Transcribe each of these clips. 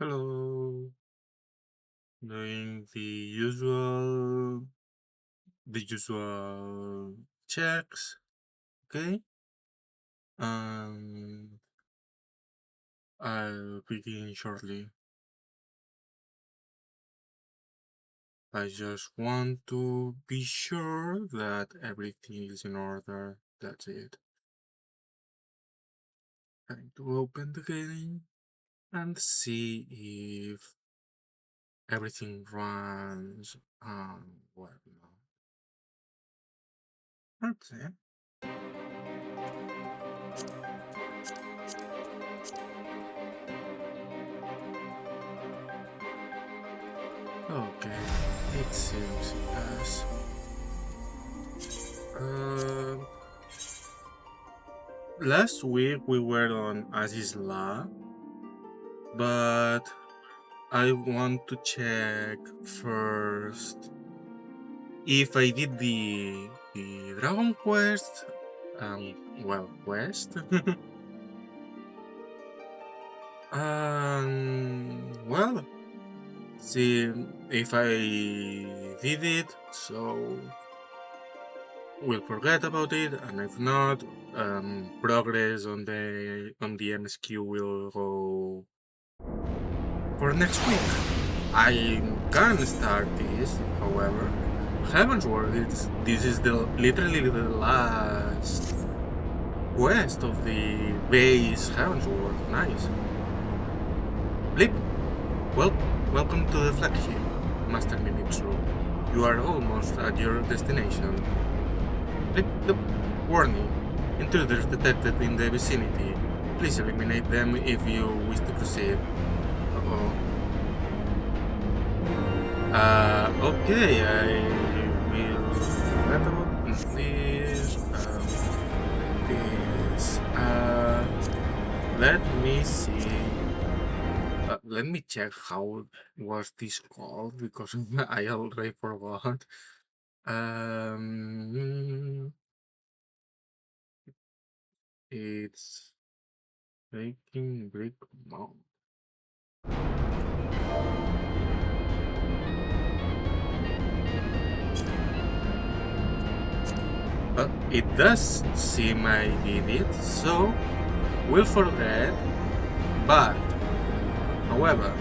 Hello, doing the usual checks, okay? Um, I'll begin shortly. I just want to be sure that everything is in order. That's it. Time to open the game and see if everything runs well. Okay. Okay. It seems it does. Um. Last week we were on Aziz Law, but I want to check first if I did the Dragon Quest. Quest. Well, see if I did it. So we'll forget about it, and if not, progress on the MSQ will go for next week. I can start this, however. Heavensward, this is literally the last quest of the base Heavensward. Nice. Blip, well, welcome to the flagship, Master Mimiksu. You are almost at your destination. Blip, blip. Warning, intruders detected in the vicinity. Please eliminate them if you wish to proceed. Uh-oh. Okay, I will forget about this. Let me see. Let me check how was this called because I already forgot. It's Breaking Brick Mount. It does seem I did it, so we'll forget. But, however,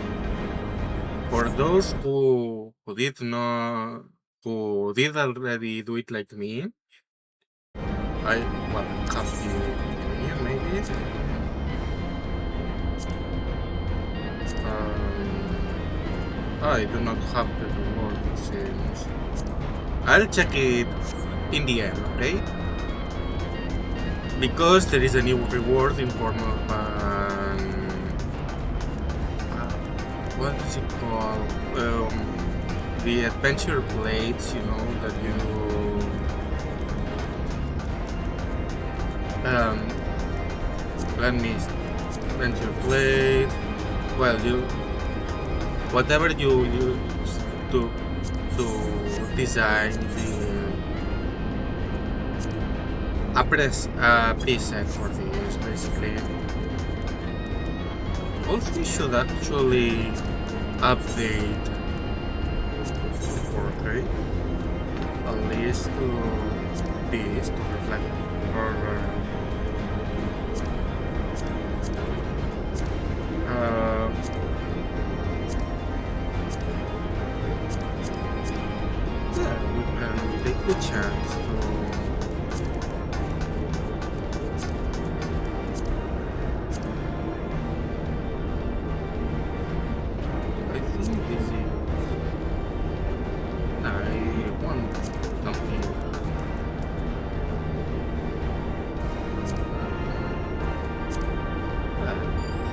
for those who did not, who did already do it like me, I have here maybe. I do not have the reward, it seems. I'll check it in the end, okay? Because there is a new reward in form of what is it called? The adventure blades, you know, that you let me adventure blade. Well, whatever you use to design a preset for this, basically. Also, we should actually update the portrait, at least to this, to reflect further. Yeah, we can take the chance to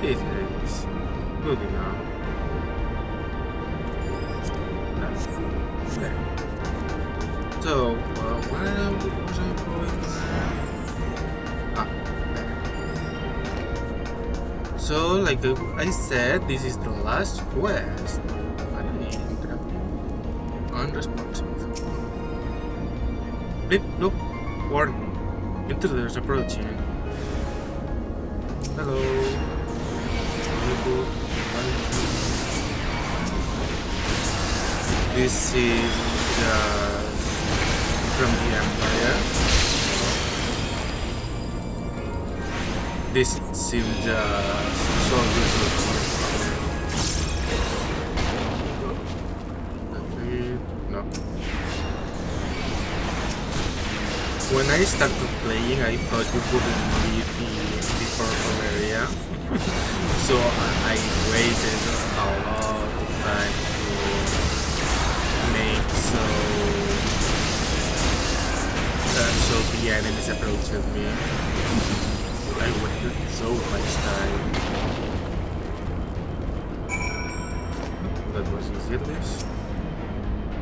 this is good enough. Okay. So, where was I going? There. So, like I said, this is the last quest. Unresponsive. Blip, look, warning. Intruders approaching. Hello. This is from the Empire. This seems just soldiers of no. When I started playing, I thought you couldn't leave the purple area. So I waited a lot of time to make so the enemies approached me. I waited so much time. That was useless.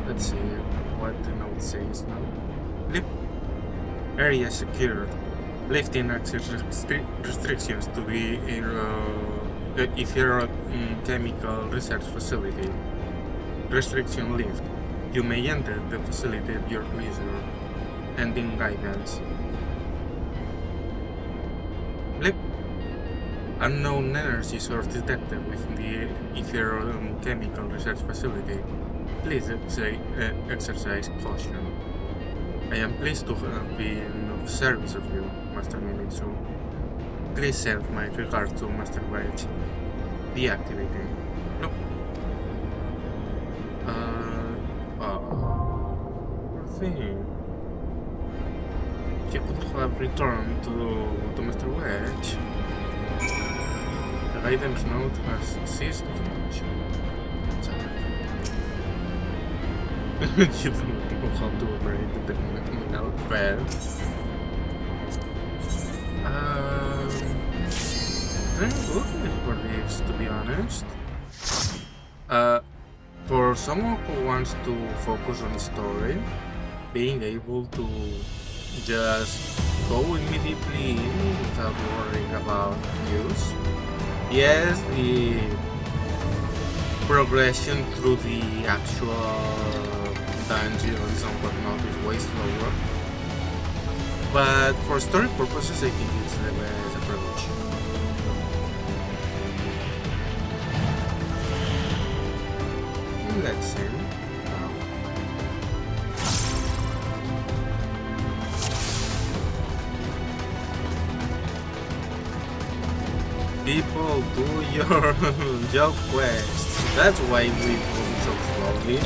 Let's see what the note says now. Blip. Area secured. Lifting access restrictions to the Ethereal Chemical Research Facility. Restriction lift. You may enter the facility at your leisure. Ending guidance. Blip. Unknown energy source detected within the Ethereal Chemical Research Facility. Please exercise caution. I am pleased to have been of service of you, Master Mimitsu. Please send my regards to Master Wedge. Deactivating. Nope. Poor thing. He could have returned to Mr. Wedge. The item's note has ceased function. You don't know how to operate the terminal. Well, I'm looking for this, to be honest. For someone who wants to focus on the story, being able to just go immediately in without worrying about news. Yes, the progression through the actual dungeons and whatnot is way slower, but for story purposes I think it's the best approach. Let's see. People, do your job quest. That's why we move so slowly.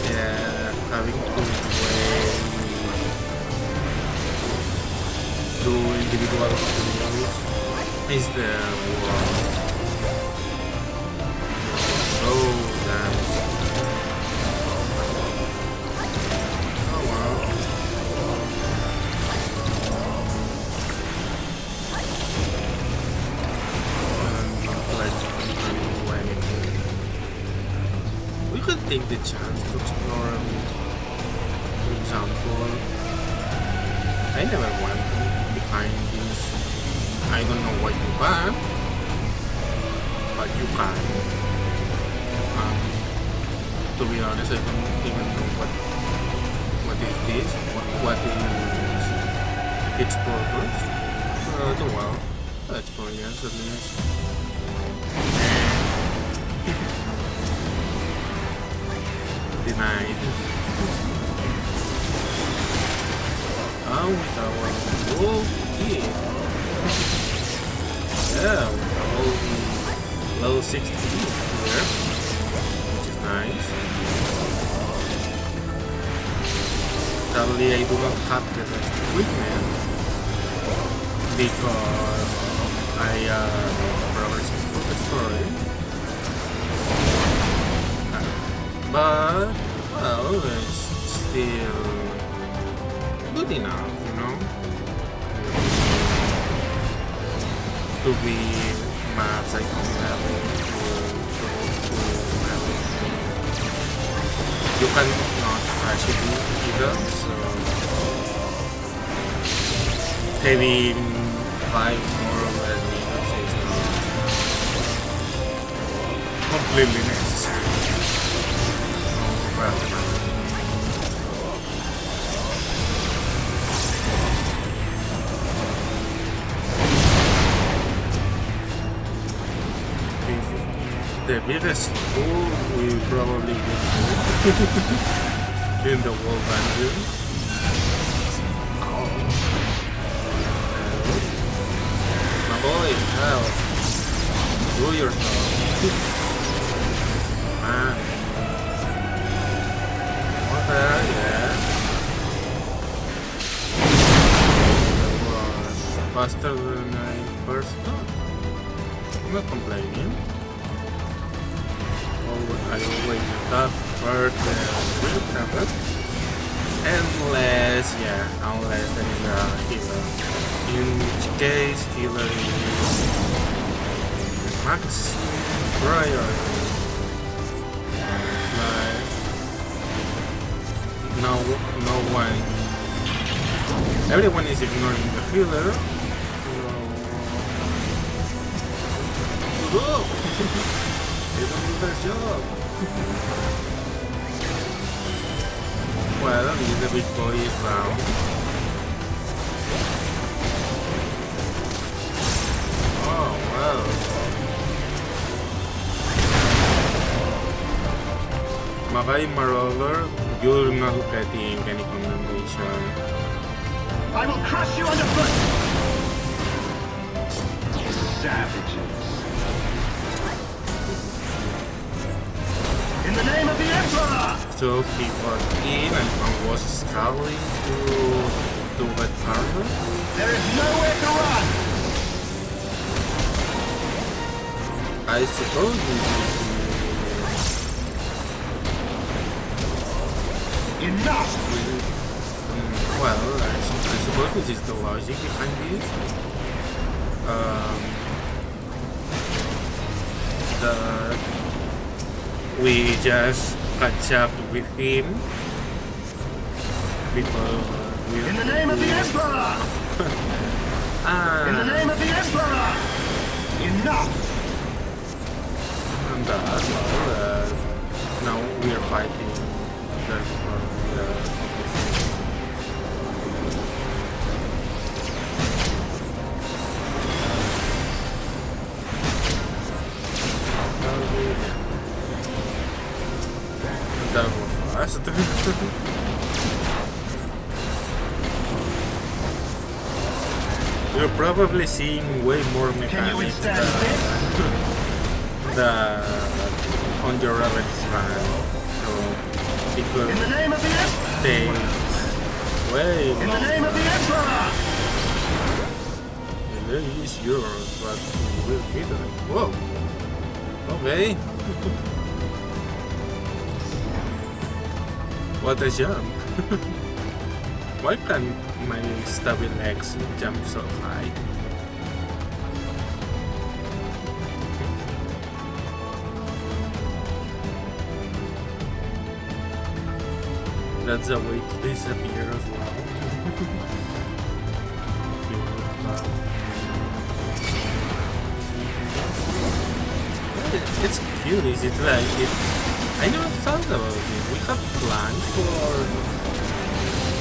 Yeah, having to wait do individual tutorials is the worst. So damn. Oh wow. We could take the chance to explore a bit. For example, I never went behind this. I don't know what you can, but you can. To be honest, I don't even know what is this, what is its purpose. But well, that's for yes at least. Denied. With our wolf here. Yeah, with all the level 60 here, which is nice. Sadly, I do not have the best equipment because I am progressing through the story. But, well, it's still good enough, you know, to be max icon level to you cannot actually do either, so having 5 more or less meters is not completely necessary. Well, the biggest pool we probably will do in the whole dungeon. Oh. My boy, help. Do your stuff. Man. What the hell, yeah. That was faster than I first thought. I'm not complaining. I always got hurt with tablet. Unless there is a healer. In which case, healer is max priority. Like, no one. Everyone is ignoring the healer. So, they don't do their job. Well, at least the big boy is round. Oh, well. Magai Marauder, you're not getting any commendation. I will crush you underfoot! Savages. In the name of the Emperor! So he got in and was struggling to do that armor? There is nowhere to run! I suppose this is... Enough! Well, I suppose this is the logic behind this. We just catch up with him because in the name of the Emperor! In the name of the Emperor! Enough! And now we are fighting just for the that was fast. You're probably seeing way more mechanics than on your average run. So, because in the name of the Emperor! they way in the name of the Emperor! There is yours, but we will hit it. Whoa! Okay. What a jump! Why can't my stubby legs jump so high? That's a way to disappear as well. It's cute, is it like it? I never thought about it. We have planned for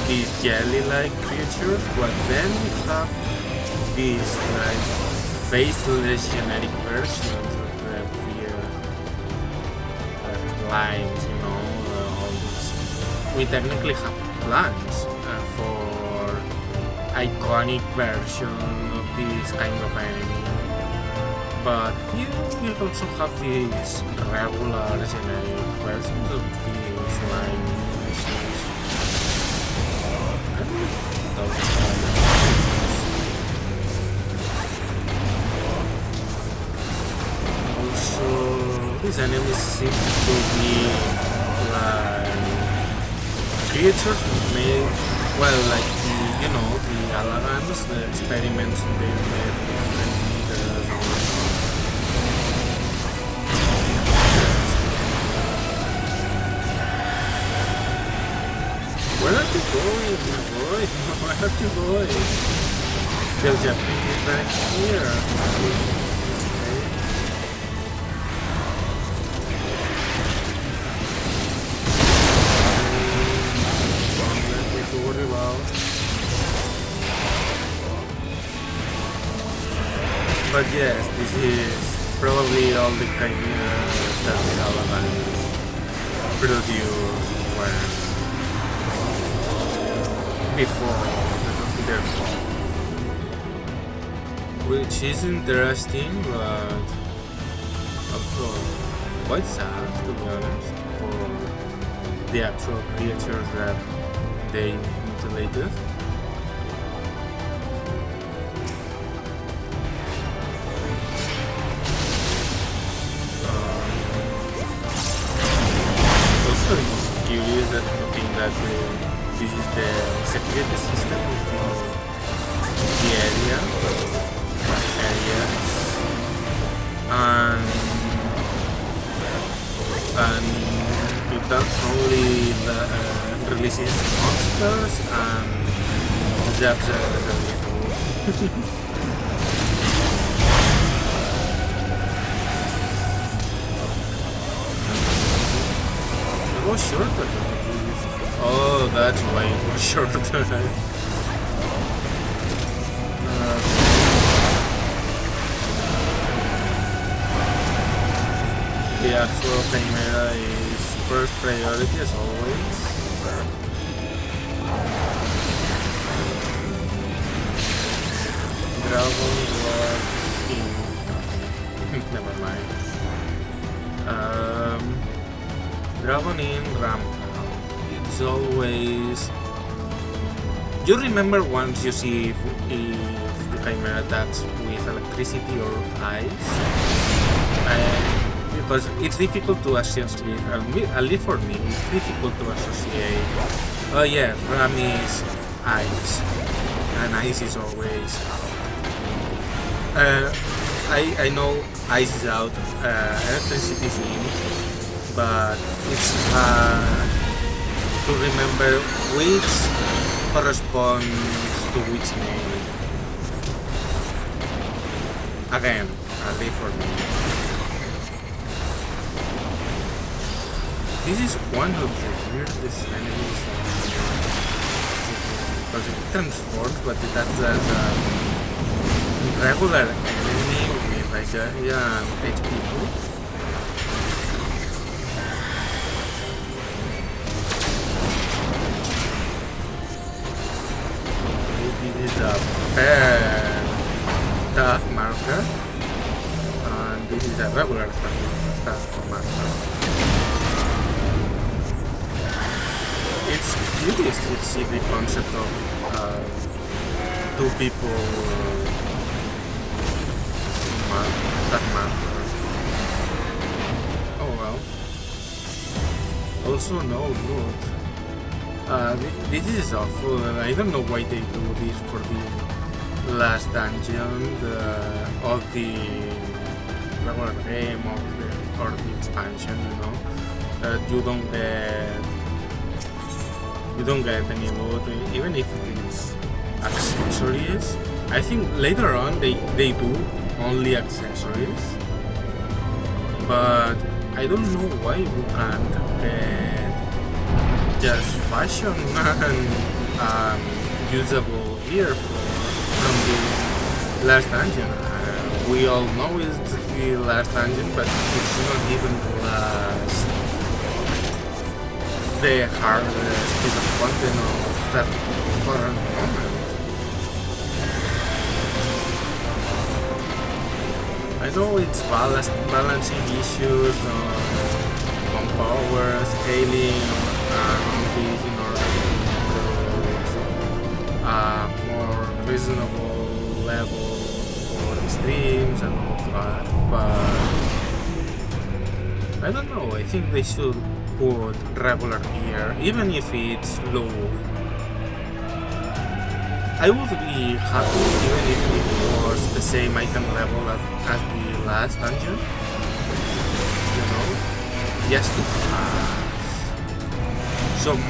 these jelly-like creatures, but then we have these like faceless generic versions of the weird lines, you know, all these. We technically have plans for iconic version of this kind of enemy. But you also have these regular generic versions of these slime machines. Also, these enemies seem to be like creatures made, well, like the, you know, the Alagans, the experiments they made. Where are you going, my boy? Where are you going? They'll just bring me back here. Okay. Nothing to worry about. But yes, this is Probably all the chimeras that the Alabans produced when before their fall. Which is interesting, but also quite sad, to be honest, for the actual creatures that they mutilated. Also, it's curious that I think that this is the security system of the area, and it not only releases monsters and jabs as a little. It was shorter. Oh, that's why it was shorter. The actual chimera is first priority as always. Dragon was in. Never mind. Dragon in Rampart. It's always. You remember once you see if the chimera attacks with electricity or ice? Because it's difficult to associate, at least for me, it's difficult to associate. Oh yeah, Ram is ice, and ice is always. I know ice is out, electricity is in, but it's to remember which corresponds to which name. Again, at least for me. This is one of the weirdest enemies because it transforms, but it acts as a regular enemy with a giant HP boost. This is a path marker, and this is a regular path marker. It's curious to see the concept of two people that matter. Oh well. Also no loot. This is awful, and I don't know why they do this for the last dungeon of the regular game or the expansion, you know. That you don't get any loot, even if it's accessories. I think later on they do only accessories, but I don't know why you can't get just fashion and usable gear from the last dungeon. We all know it's the last dungeon, but it's not even the last. The hardest piece of content of that current moment. I know it's balancing issues on power, scaling, and on this in order to a more reasonable level for streams and all that, but I don't know, I think they should put regular gear, even if it's low. I would be happy even if it was the same item level as the last dungeon. You know? Just to have some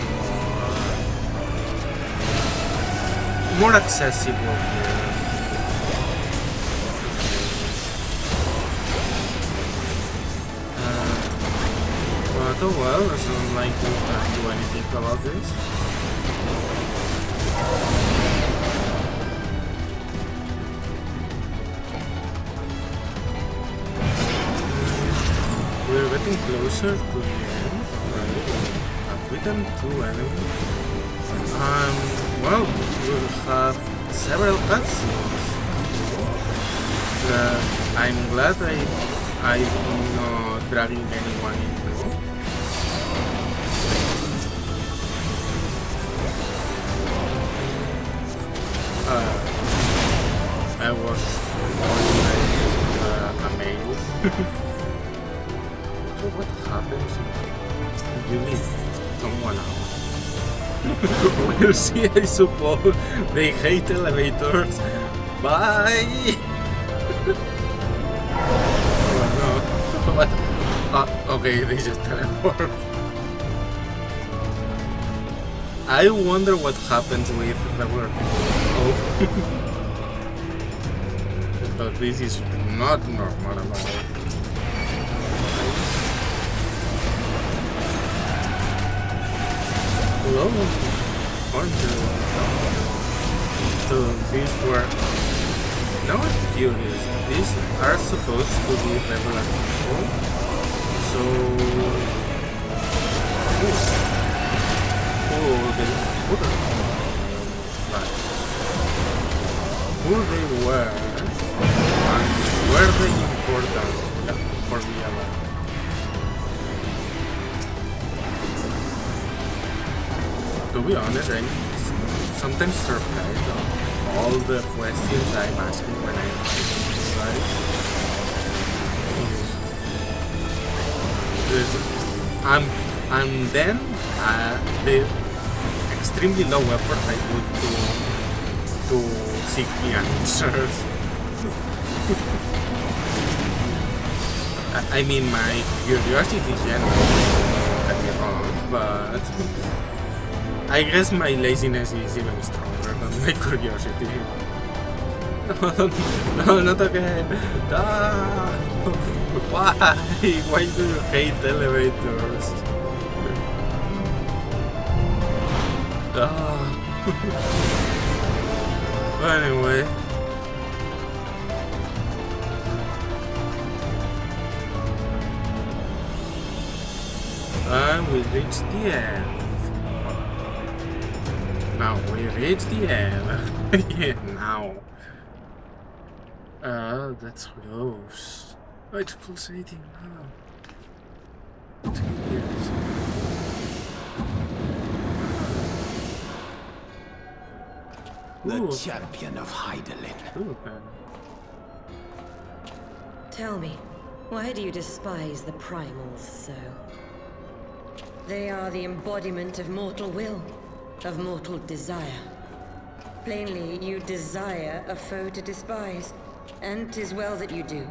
more accessible gear. But oh well, I don't like to do anything about this. getting closer to the end, right? I've beaten 2 enemies. Well, we'll have several cutscenes. I'm glad I'm not dragging anyone into. I was always amazed. So what happens if you leave someone out? We'll see, I suppose. They hate elevators. Bye! Oh no. What? Okay, they just teleport. I wonder what happens with regular people. Oh. But this is not normal at all. Hello? So these were... Now I'm curious. These are supposed to be regular people. So... Who they were and were they important for the other? To be honest, I'm sometimes surprised of all the questions I'm asking when I'm right? And then the extremely low effort I put to seek the answers. I mean, my curiosity is genuine, don't get me wrong, but I guess my laziness is even stronger than my curiosity. No, not again. Ah, why? Why do you hate elevators? Anyway. And we reached the end. Now we reached the end. Yeah, now. That's close. Oh, it's pulsating now. 2 years. The champion of Heidelin. Tell me, why do you despise the primals so? They are the embodiment of mortal will, of mortal desire. Plainly, you desire a foe to despise, and 'tis well that you do,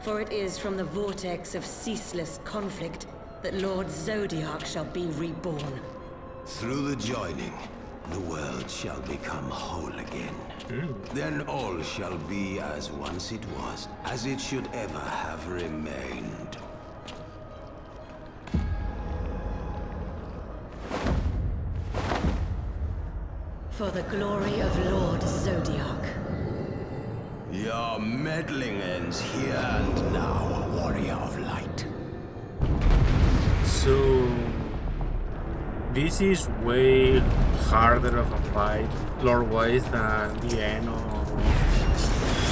for it is from the vortex of ceaseless conflict that Lord Zodiac shall be reborn. Through the joining, the world shall become whole again. Then all shall be as once it was, as it should ever have remained. For the glory of Lord Zodiac. Your meddling ends here and now, warrior of light. So... this is way harder of a fight, lore-wise, than the end of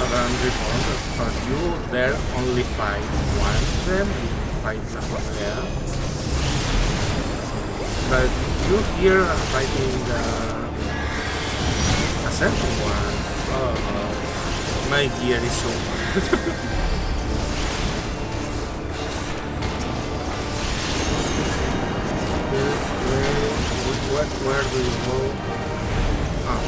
Around Reborn, but you there only fight one of them, you fight Napoleon. But you here are fighting a second one. Oh, my gear is so bad. Where do you go? Oh.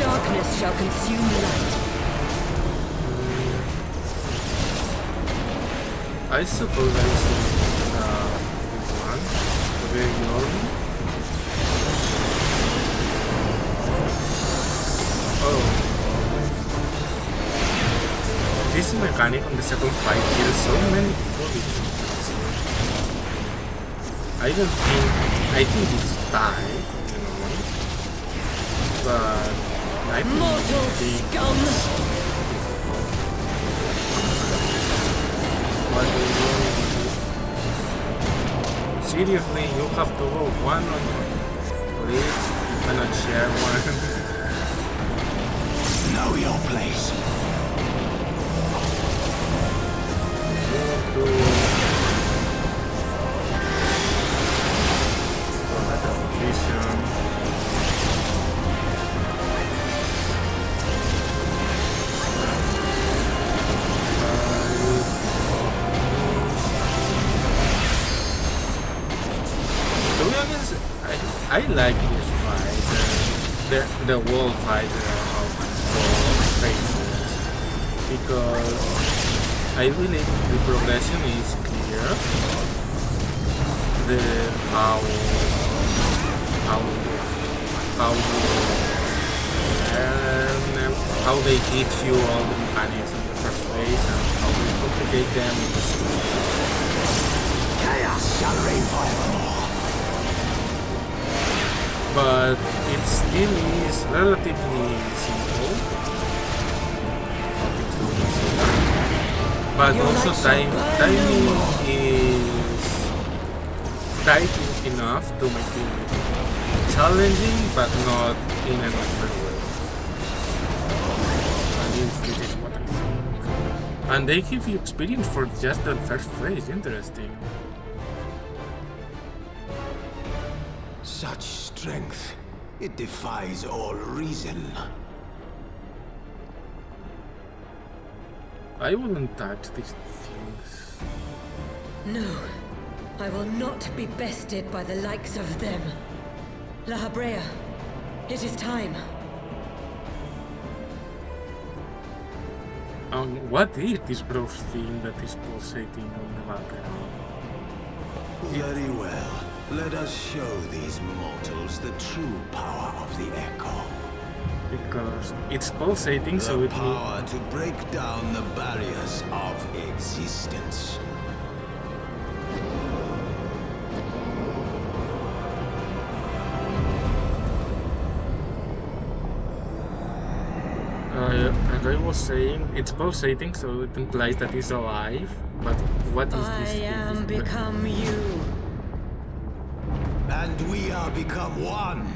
Darkness shall consume light. I suppose I should one to be ignored. Oh. This mechanic on the second fight kills so many people. I think it's tied, you know. But I think Mortal scum! What do you do? Seriously, you have to go one on one. Please, you cannot share one. Know your place. Move to better position. To be honest, I like this fight, the wall fight of 4 phases, because I believe the progression is clear. How they teach you all the mechanics in the first phase and how they complicate them in the second phase. Chaos shall reign forevermore. But it still is relatively simple. But also timing is tight enough to make it challenging, but not in an unfair way. At least this is what I think. And they give you experience for just that first phase. Interesting. Such strength, it defies all reason. I wouldn't touch these things. No, I will not be bested by the likes of them. La Habrea, it is time. What is this gross thing that is pulsating on the background? Very well. Let us show these mortals the true power of the Echo. Because it's pulsating, so The it will... power to break down the barriers of existence. As I was saying, it's pulsating, so it implies that it's alive. But what is this? I am become you. And we are become one.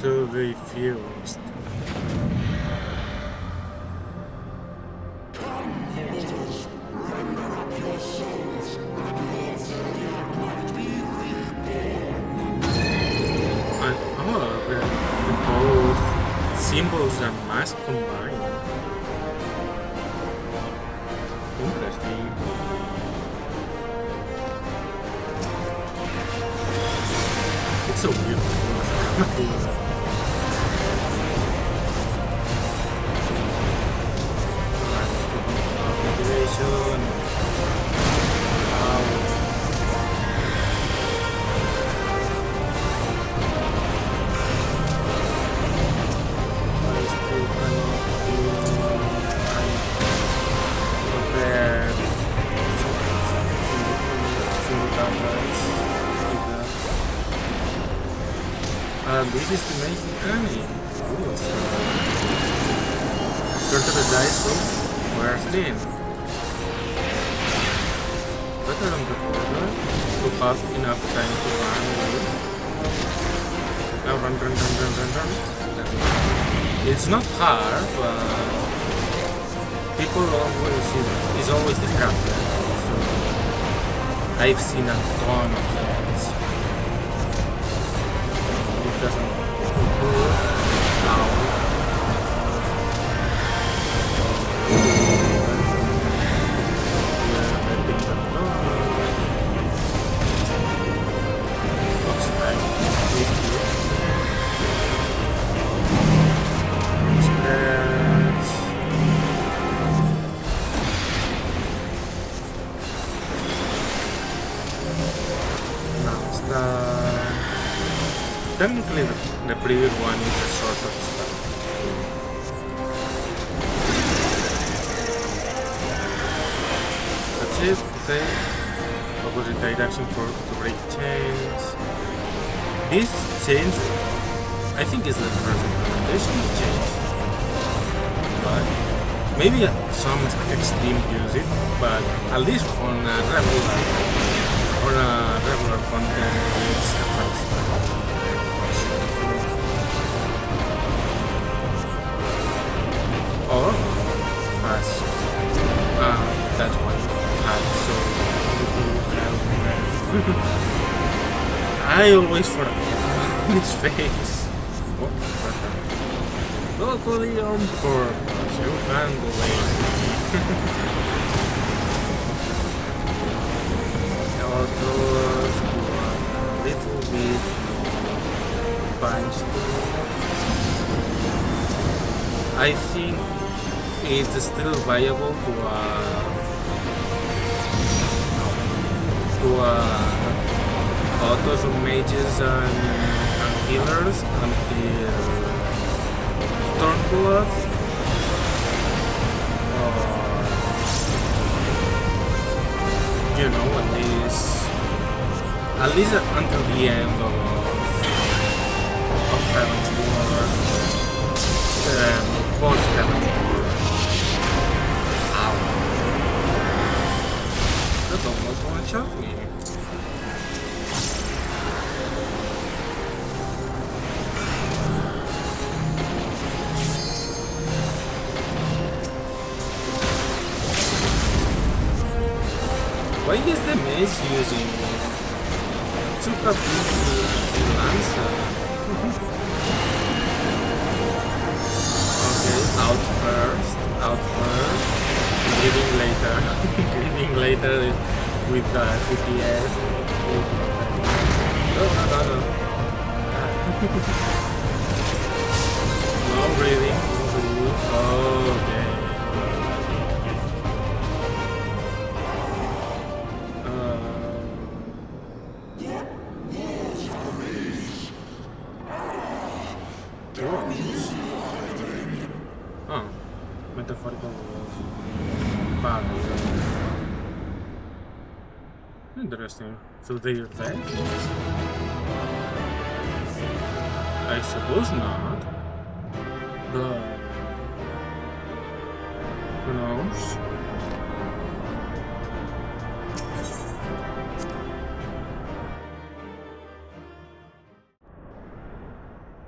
To be fused. And both symbols and masks combined. Interesting. It's so beautiful. Motivation. Wow. I still cannot compare single tablets like that. This is the main mechanic. Turn the dice off. We're thin. Better than the order to have enough time to run away. Now run. It's not hard, but people always is always distracted. So I've seen a ton of things. It doesn't improve now. Basically, the previous one is a sort of stuff. That's it. Okay. Opposite direction to break chains. This change, I think, is the first implementation of change. But maybe some extreme use it, but at least on a regular content, it's the first. Or as that's one so I always forget his face. Oh, totally on purpose. You can't blame me. Autos to a little bit punch. I think it's still viable to autos of mages and healers until Stormblood, you know, at least until the end of Heavensward, post Heavensward. Ow. That almost one-shot me. Why is the mage using super lancer? Okay, out first, bleeding later, bleeding later with the DPS. No. No breathing. Okay. Metaphorical words. Interesting. So they're dead? I suppose not. But who knows?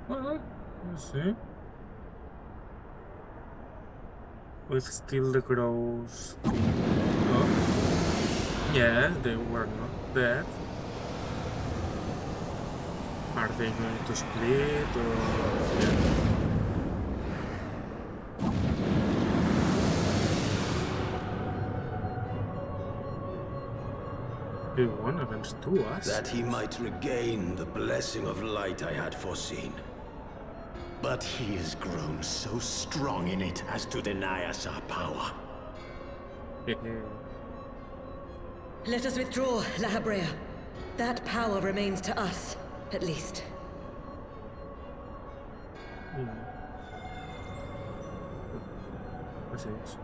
Well, let's see. With still the crows. Oh. Yeah, they were not dead. Are they going to split or yeah. He won against two us. That he might regain the blessing of light I had foreseen. But he has grown so strong in it as to deny us our power. Let us withdraw, La Habrea. That power remains to us, at least. What's this?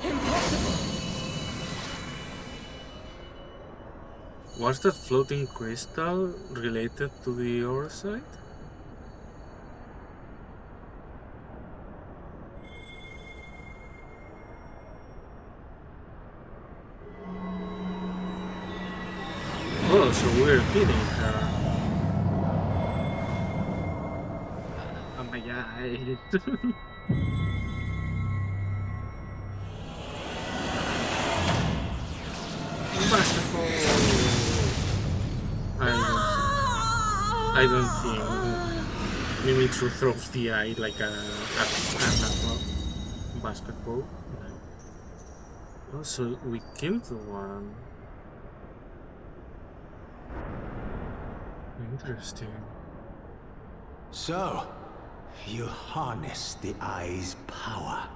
Impossible! Was that floating crystal related to the oversight? Oh, so we're kidding her. Oh my god. Basketball. I don't think Mimikyu throws the eye like a basketball. No. Also, we killed the one. Interesting. So, you harnessed the eye's power.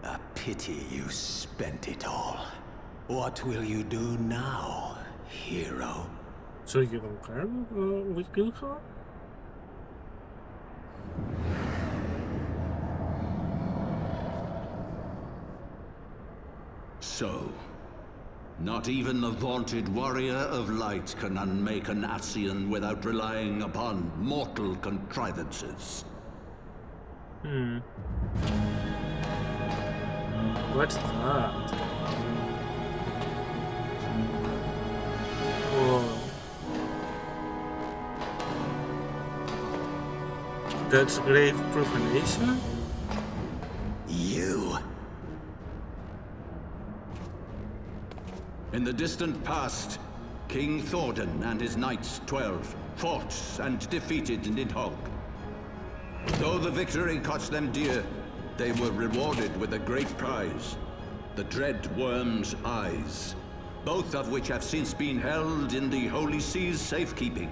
A pity you spent it all. What will you do now, hero? So you don't care we kill her? So, not even the vaunted warrior of light can unmake an Ascian without relying upon mortal contrivances. What's that? Whoa. That's grave profanation? You. In the distant past, King Thordan and his knights 12 fought and defeated Nidhogg. Though the victory cost them dear, they were rewarded with a great prize, the dread worm's eyes, both of which have since been held in the Holy Sea's safekeeping.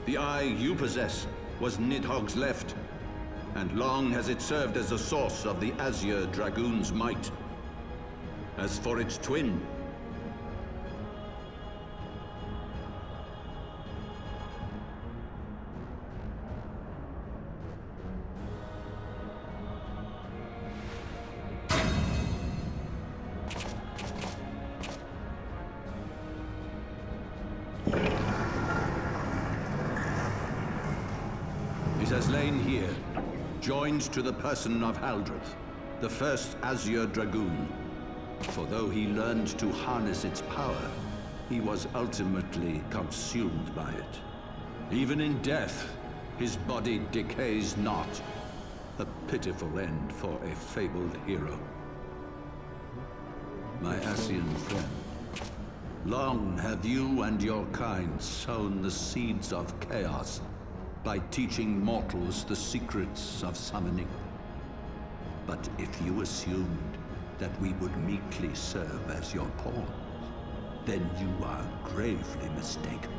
The eye you possess was Nidhogg's left, and long has it served as a source of the Azure Dragoon's might. As for its twin, it has lain here, joined to the person of Haldreth, the first Azure Dragoon. For though he learned to harness its power, he was ultimately consumed by it. Even in death, his body decays not. A pitiful end for a fabled hero. My Ascian friend, long have you and your kind sown the seeds of chaos by teaching mortals the secrets of summoning. But if you assumed that we would meekly serve as your pawns, then you are gravely mistaken.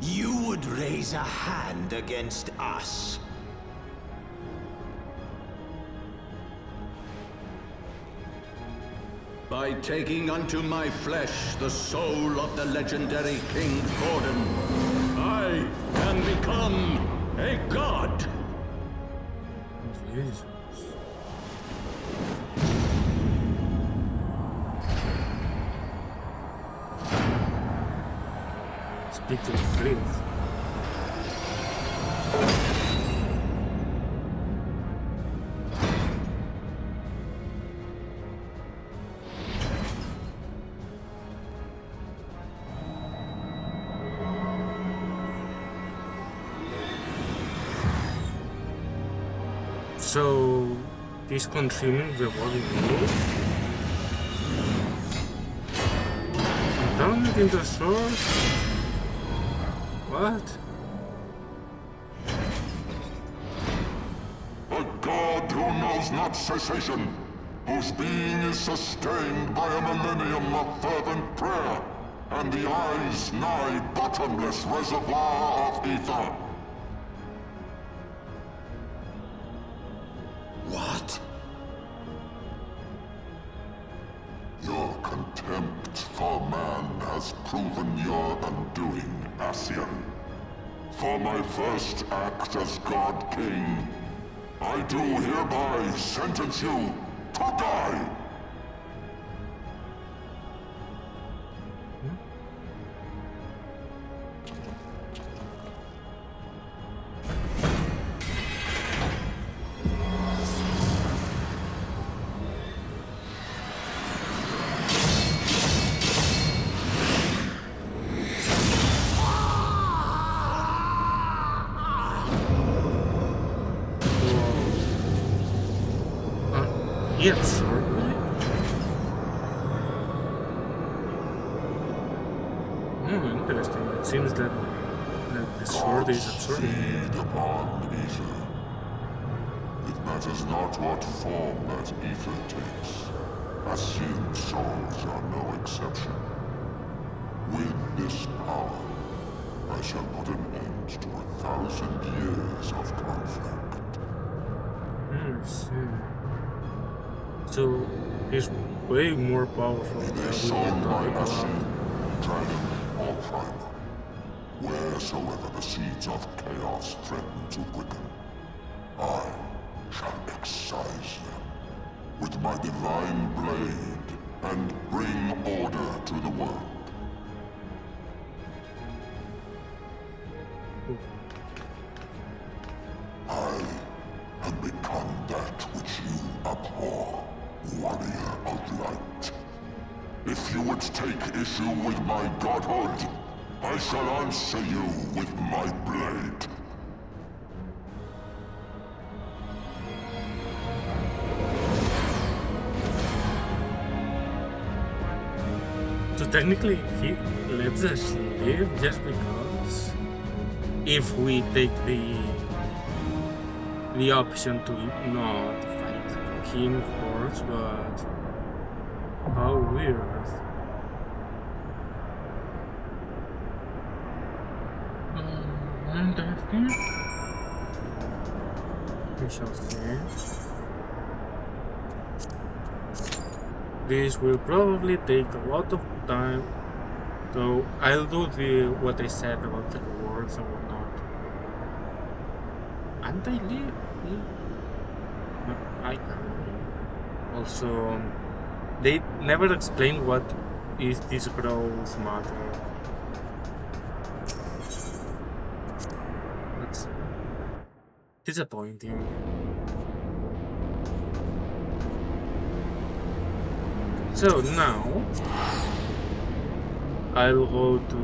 You would raise a hand against us. By taking unto my flesh the soul of the legendary King Thordan, I can become a god! Jesus. Speak to the fleet. So, he's consuming the body fluid? Down it in the source? What? A god who knows not cessation, whose being is sustained by a millennium of fervent prayer, and the eye's nigh bottomless reservoir of ether. What? Your contempt for man has proven your undoing, Ascian. For my first act as God King, I do hereby sentence you to die! Yes, interesting. It seems that the sword is absorbing. Feed upon ether. It matters not what form that ether takes. Ascian souls are no exception. With this power, I shall put an end to 1,000 years of conflict. So, He's way more powerful than we were talking about. Dragon or primal, wheresoever the seeds of chaos threaten to quicken, I shall excise them with my divine blade and bring order to the world. I have become that which you abhor, warrior of light. If you would take issue with my godhood, I shall answer you with my blade. So technically he lets us live just because if we take the option to not fight him, of course, but how weird. Interesting. We shall see. This will probably take a lot of time, so I'll do what I said about the rewards and whatnot. And I leave. No, I can't. Also, they never explain what is this growth matter. It's disappointing. So now I'll go to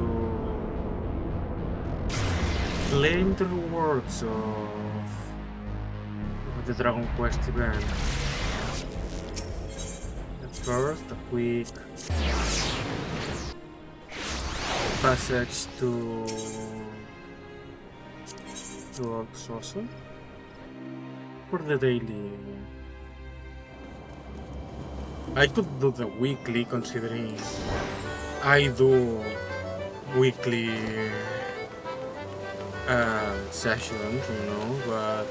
claim the rewards of the Dragon Quest event. First, a quick passage to Oxoso for the daily. I could do the weekly, considering I do weekly sessions, you know, but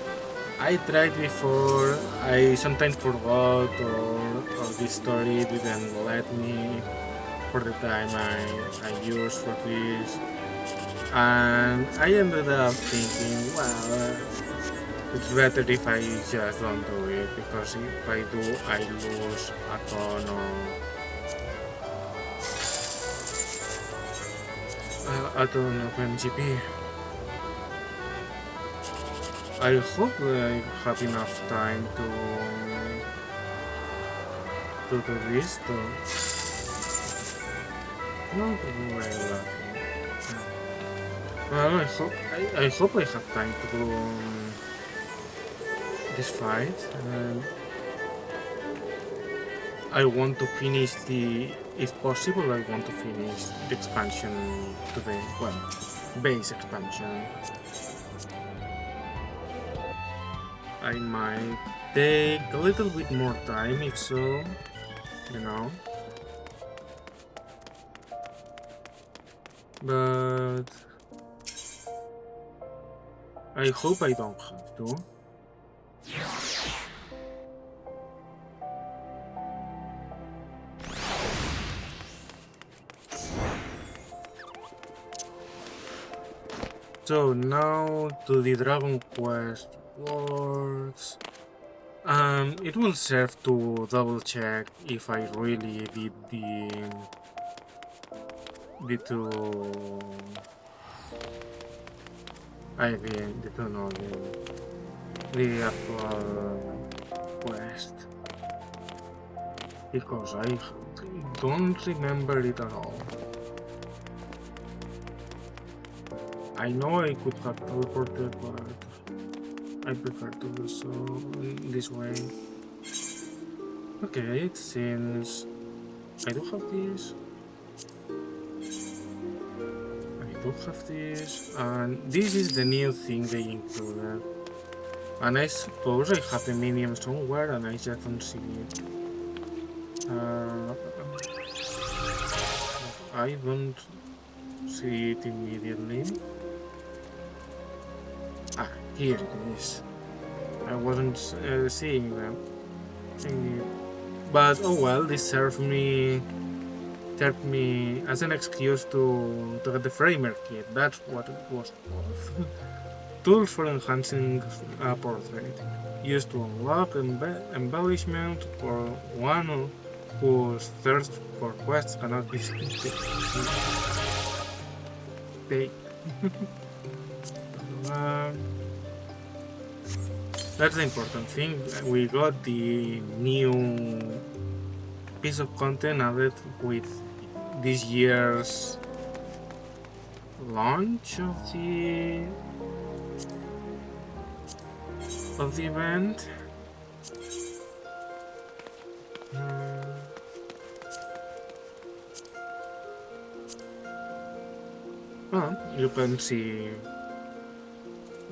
I tried before, I sometimes forgot, or this story didn't let me for the time I used for this, and I ended up thinking, well, it's better if I just don't do it, because if I do, I lose a ton of MGP. I hope I have enough time to do this, though. Not very lucky. Well, I hope I have time to do this fight. I want to finish if possible, I want to finish the expansion today. Well, base expansion. I might take a little bit more time, if so, you know. But I hope I don't have to. So now to the Dragon Quest words. It will serve to double check if I really did the two. I did the two, no, the actual quest, because I don't remember it at all. I know I could have teleported, but I prefer to do so in this way. Okay, it seems I do have this. I do have this, and this is the new thing they included. And I suppose I have the medium somewhere and I just don't see it. I don't see it immediately. Ah, here it is. I wasn't seeing them. But oh well, this served me as an excuse to get the framer kit. That's what it was worth. Tools for enhancing a portrait, used to unlock embellishment for one whose thirst for quests cannot be paid. That's the important thing. We got the new piece of content added with this year's launch of the event. Well, you can see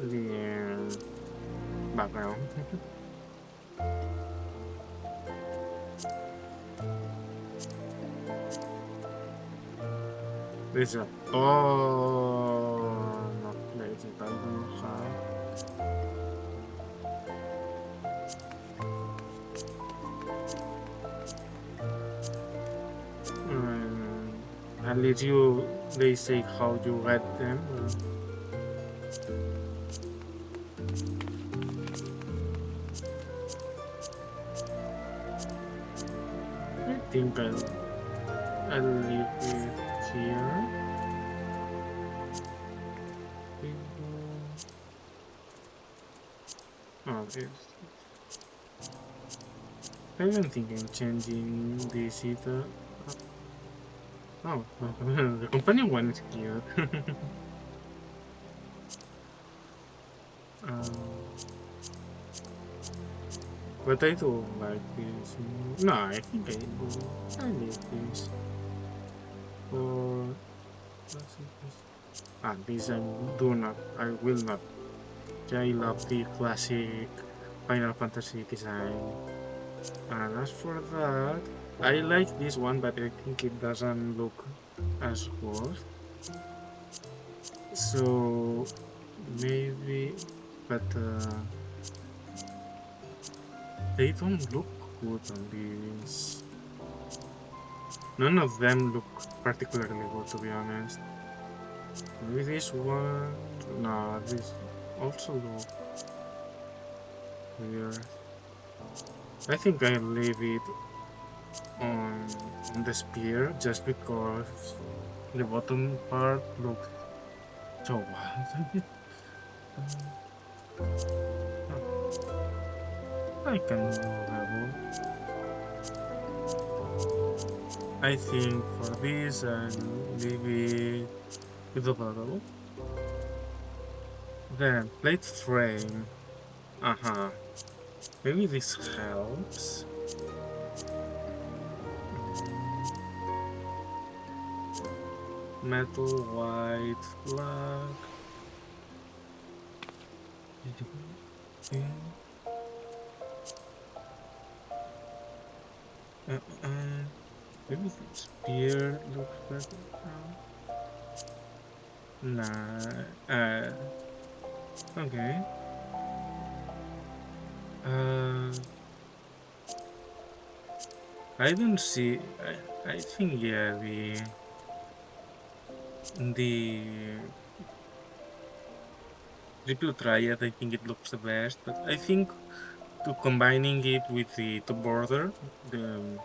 the background. This is not place it. I don't have. At least they say how you get them. I think I'll leave it here. Oh, this. I don't think I'm changing this either. Oh, the companion one is cute. But I do like this. No, I think I do. I need this. Or this I will not. I love the classic Final Fantasy design. And as for that, I like this one, but I think it doesn't look as good. So maybe, but they don't look good on these. None of them look particularly good, to be honest. Maybe this one. No, this also look weird. I think I'll leave it on the spear just because the bottom part looks so bad. I can level. I think for this I'll leave it with the bottle. Then plate frame. Maybe this helps. Metal, white, black. Maybe the spear looks better now. Nah. Okay. I don't see. I think yeah, the triple triad. I think it looks the best, but I think combining it with the border, the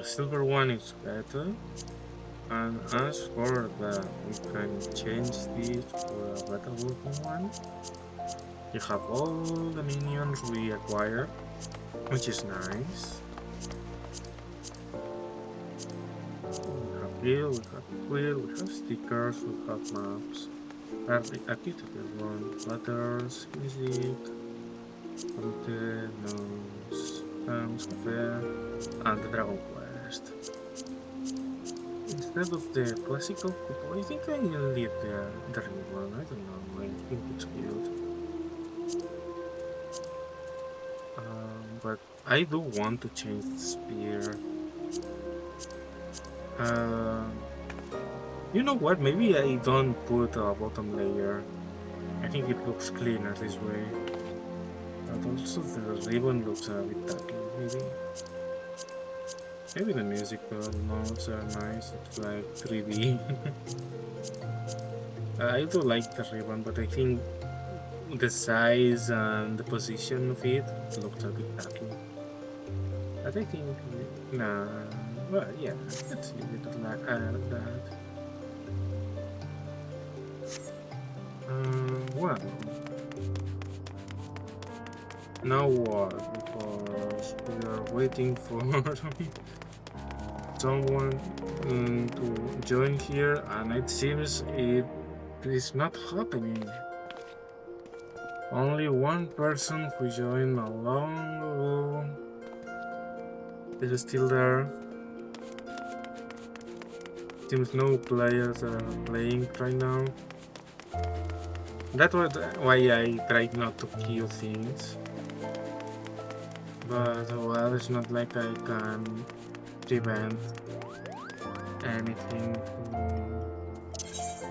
silver one is better. And as for that, we can change this for a better looking one. You have all the minions we acquired, which is nice. We have Bill, we have Quill, we have stickers, we have maps. A cute one, letters, music, notes, cafe, and the Dragon Quest. Instead of the classical couple, I think I will leave the ribbon. I don't know, I think it's cute. But I do want to change the spear. You know what? Maybe I don't put a bottom layer. I think it looks cleaner this way. But also the ribbon looks a bit tacky. maybe. Maybe the musical notes are nice. It's like 3D. I do like the ribbon, but I think the size and the position of it looks a bit tacky. But I think, nah, well, yeah, let's leave it like that. Well, now what? Because we are waiting for someone to join here, and it seems it is not happening. Only one person who joined a long ago is still there. Seems no players are playing right now. That was why I tried not to kill things. But well, it's not like I can prevent anything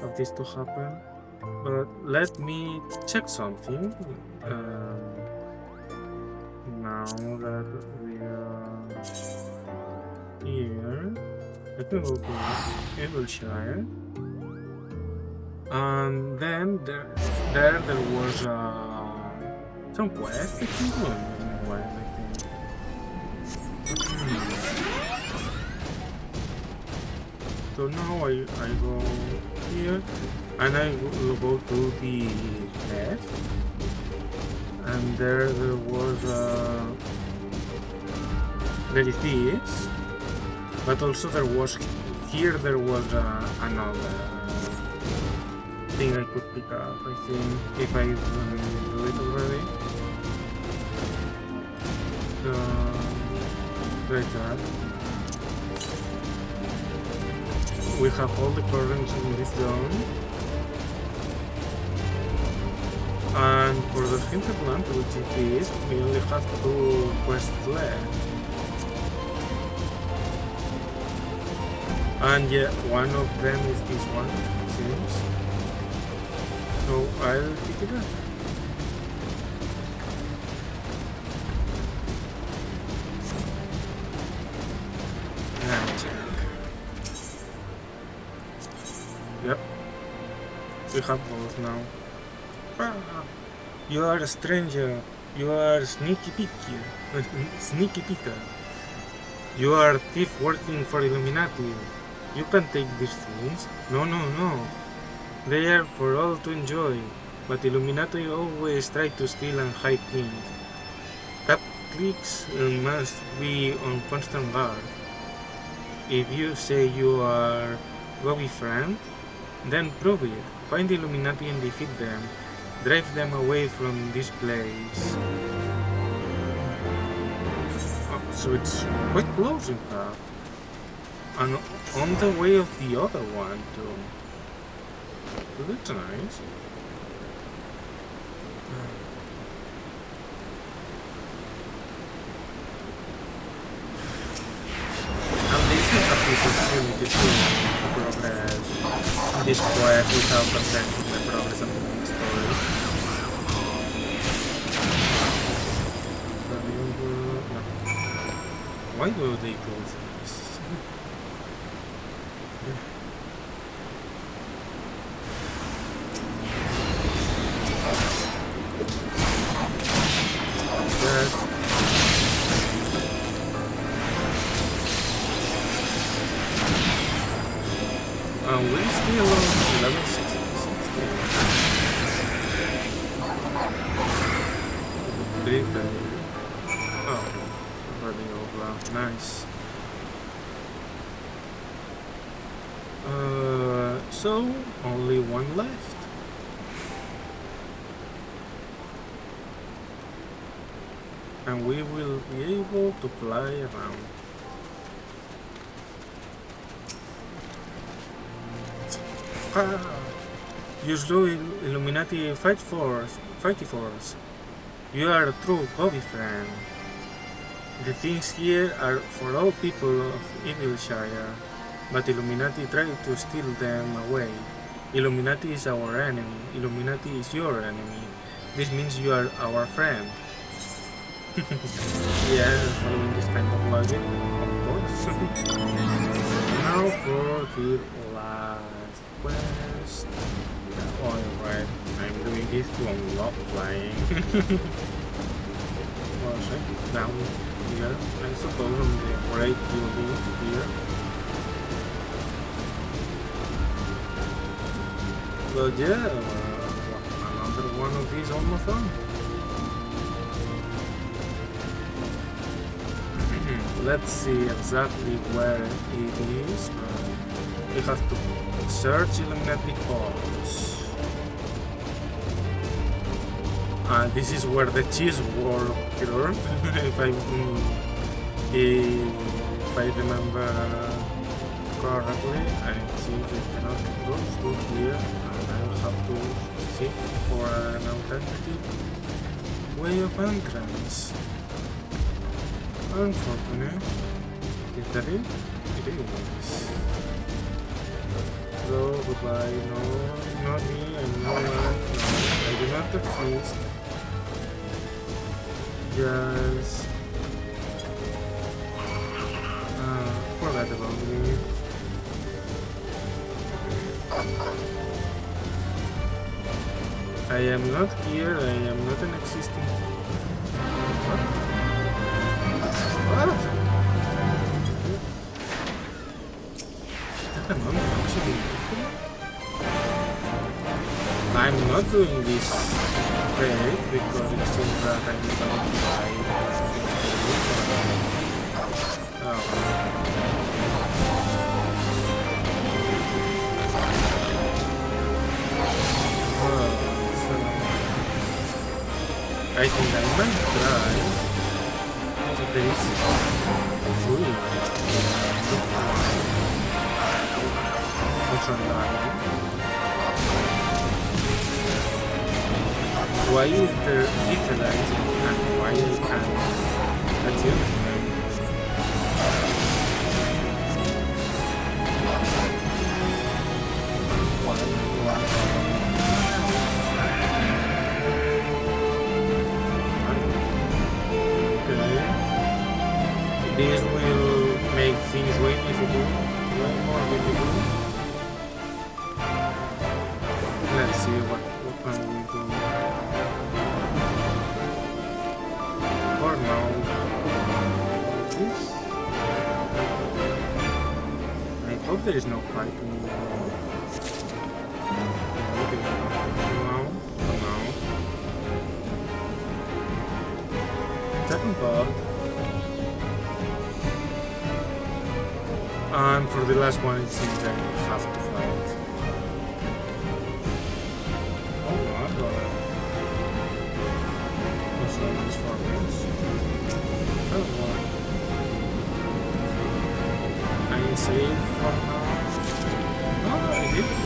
of this to happen. But let me check something. Now that we are here, I can go to Heavensward. And then there was some quest. I think So now I go here and I will go to the left, and there was there is this, but also there was another thing I could pick up. I think if I do it already. Right there. We have all the currents in this zone. And for the hinterland, which it is, we only have 2 quests left. And yeah, one of them is this one, it seems. So I'll pick it up. Yep, we have both now. You are a stranger. You are sneaky picker. You are a thief working for Illuminati. You can't take these things. No. They are for all to enjoy. But Illuminati always try to steal and hide things. That cliques must be on constant guard. If you say you are Bobby's friend, then prove it. Find the Illuminati and defeat them. Drive them away from this place. Oh, so it's quite close in fact. And on the way of the other one too. So that's nice. At least we have the opportunity to progress this quest without affecting the progress of the story. Why do they go through this? We're still on level 60. Oh, running over. Nice. So only one left. And we will be able to fly around. Use Illuminati fight force. You are a true hobby friend. The things here are for all people of Evilshire, but Illuminati try to steal them away. Illuminati is our enemy. Illuminati is your enemy. This means you are our friend. Yeah, following this kind of logic, of course. Now for the last quest. Alright, I'm doing this to unlock flying. Well, check down here, I suppose on the great building here. But yeah, another one of these almost done. Let's see exactly where it is. We have to search, eliminate the codes. This is where the cheese war occurred, if I remember correctly. And it seems it cannot go through here, and I will have to seek for an alternative way of entrance. Unfortunate. Is that it? It is. So, goodbye. No, not me. I'm no one. No, I do not exist. Just forget about me. I am not here. I am not an existing. What? I'm not doing this great because it seems that I'm going to die. So I think I might try. There is why is there difference and why I can't achieve them? Okay. This will make things way difficult, way more difficult. Let's see what can we do. For now, this. I hope there is no fight anymore. For now. Second part. And for the last one, it seems I have to fight. Save for now. No, I didn't.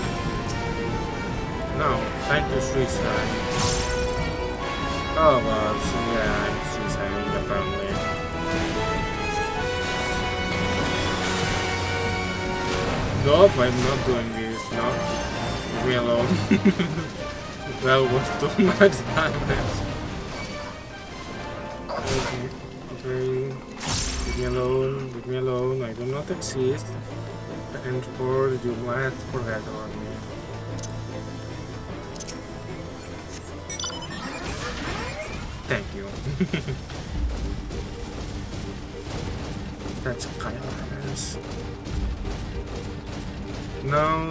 Now, time to suicide. Oh well, so yeah, I'm suiciding apparently. Nope, I'm not doing this. No, leave me alone. That was too much damage. Okay. Leave me alone, I do not exist. And for you might forget about me. Thank you. That's kind of nice. Now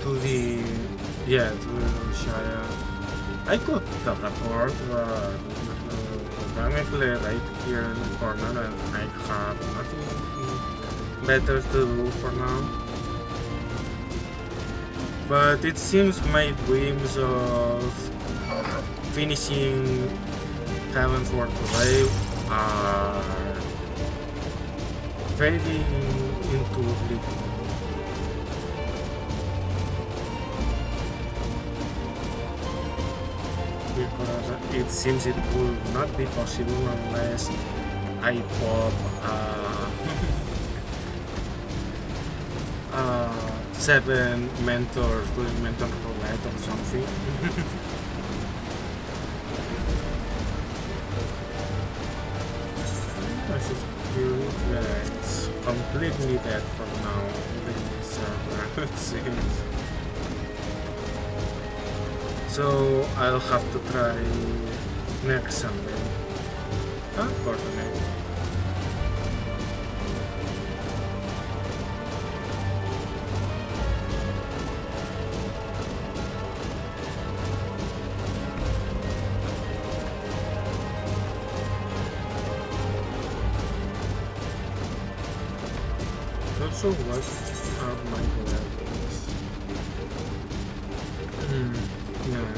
to the Shire. I could teleport, but I'm actually right here in the corner and I have nothing better to do for now. But it seems my dreams of finishing Heavensward today are fading into oblivion. Because it seems it will not be possible unless I pop 7 mentors doing mental roulette or something. completely dead for now. This server, it seems. So I'll have to try next Sunday. Coordinate. Also, what are my levels? Yeah.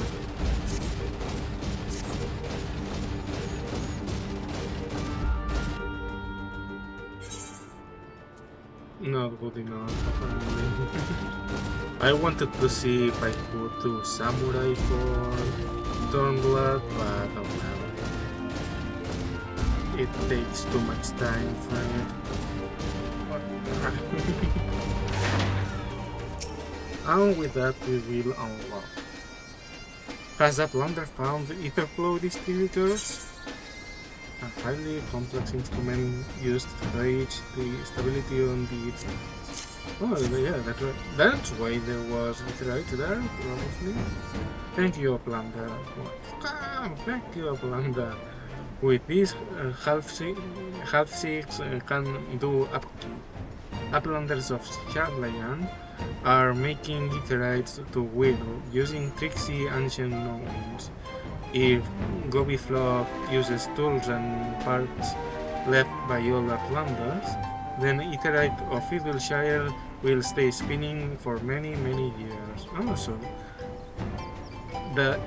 Not good enough, apparently. I wanted to see if I could do Samurai for Thornblood, but oh well. It takes too much time for it. And with that we will unlock. Has that Lander found the Etherflow distributors? A highly complex instrument used to gauge the stability on the... Oh yeah, that's why there was Etherite there, probably. Thank you, Uplander. Thank you, Uplander. With this, half-six can do upkeep. Uplanders of Shardlion are making Etherites to wield using tricksy ancient gnomes. If Gobiflock uses tools and parts left by all Uplanders, then Etherite of Fiddleshire will stay spinning for many years. Also, the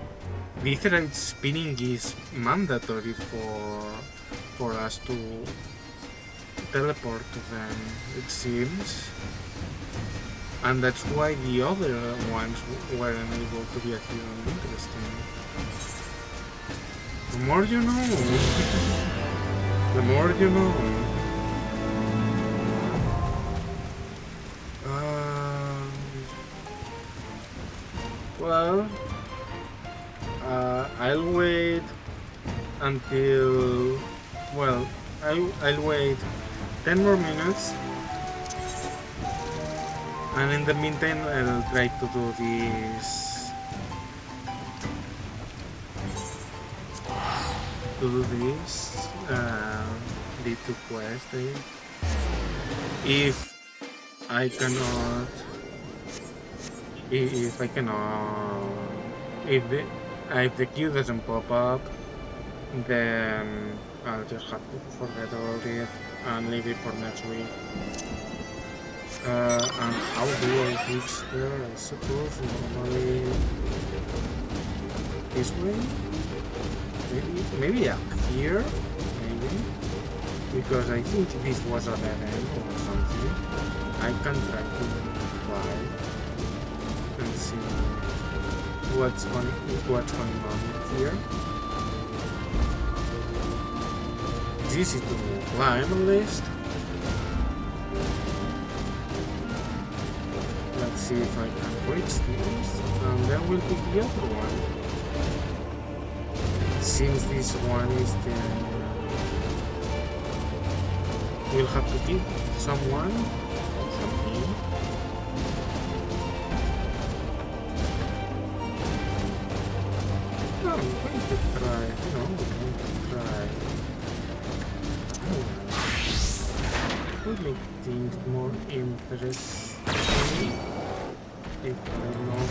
Etherite spinning is mandatory for us to teleport to them, it seems, and that's why the other ones weren't able to get here. Interesting. The more you know. The more you know. Well, I'll wait until, well, I'll wait 10 more minutes, and in the meantime I'll try to do this D2 quest. If I cannot, if the queue doesn't pop up, then I'll just have to forget about it and leave it for next week. And how do I reach there? I suppose normally this way? Maybe up here? Maybe? Because I think this was a dead end or something. I can try to fly and see what's going on here. It's easy to climb at least. Let's see if I can reach this, and then we'll pick the other one. Since this one is the... we'll have to pick someone or something. No, I'm going to try, would make things more interesting if I know.